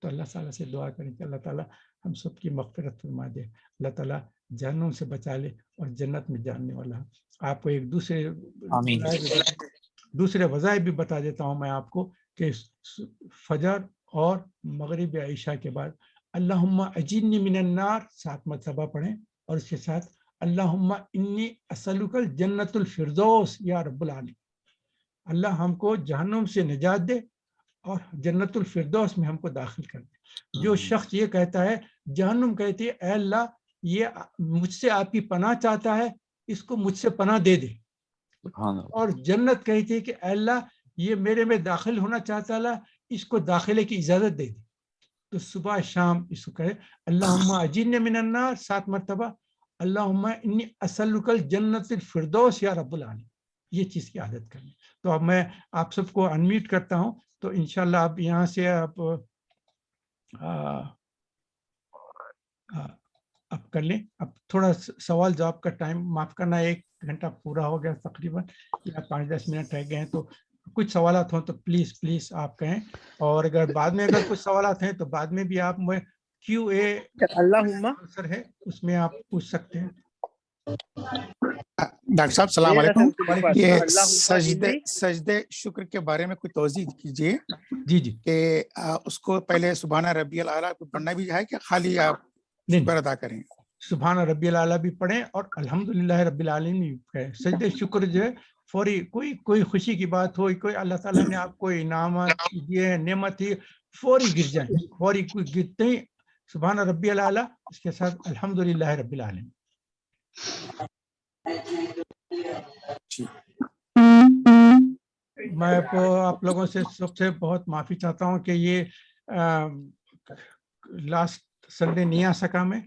تو اللہ تعالیٰ سے دعا کریں کہ اللہ تعالیٰ ہم سب کی مغفرت فرما دے، اللہ تعالیٰ جہنم سے بچا لے اور جنت میں جاننے والا. آپ کو ایک دوسرے وظائف بھی بتا دیتا ہوں میں آپ کو کہ فجر اور مغرب یا عشاء کے بعد اللہم اجرنی من النار 7 مرتبہ پڑھیں، اور اس کے ساتھ اللہم انی اسألک الجنت الفردوس یا رب العالمین. اللہ ہم کو جہنم سے نجات دے اور جنت الفردوس میں ہم کو داخل کر دے. جو شخص یہ کہتا ہے، جہنم کہتی ہے اے اللہ یہ مجھ سے آپ کی پناہ چاہتا ہے، اس کو مجھ سے پناہ دے دے، اور جنت کہتی ہے کہ اے اللہ یہ میرے میں داخل ہونا چاہتا ہے، اللہ اس کو داخلے کی اجازت دے دے. تو صبح شام اس کو کہے اللہم اجرنی من النار 7 مرتبہ، اللہم انی اسألک الجنت الفردوس یا رب العالمین. یہ چیز کی عادت کریں. تو اب میں آپ سب کو انمیوٹ کرتا ہوں، تو انشاءاللہ آپ یہاں سے آپ کر لیں. اب تھوڑا سوال جواب کا ٹائم معاف کرنا، 1 گھنٹہ پورا ہو گیا تقریباً، یا 5-10 منٹ رہ گئے ہیں، تو کچھ سوالات ہوں تو پلیز آپ کہیں، اور اگر بعد میں اگر کچھ سوالات ہیں تو بعد میں بھی آپ QA آنسر ہے اس میں آپ پوچھ سکتے ہیں. ڈاکٹر صاحب السلام علیکم. یہ سجدے شکر کے بارے میں کوئی توضیح کیجیے. جی کہ اس کو پہلے سبحان ربی الاعلیٰ کو پڑھنا بھی ہے کہ خالی آپ شکر ادا کریں؟ سبحان ربی الاعلیٰ بھی پڑھیں اور الحمدللہ رب العالمین بھی پڑھیں. سجدے شکر جو ہے فوری کوئی خوشی کی بات ہو، کوئی اللہ تعالیٰ نے آپ کو انعامات دیے، نعمت ہی، فوری گر جائیں، فوری کوئی گرتے ہی سبحان ربی الاعلیٰ، اس کے ساتھ الحمدللہ رب العالمین. میں آپ لوگوں سے سب سے بہت معافی چاہتا ہوں کہ یہ لاسٹ سنڈے نہیں آ سکا میں،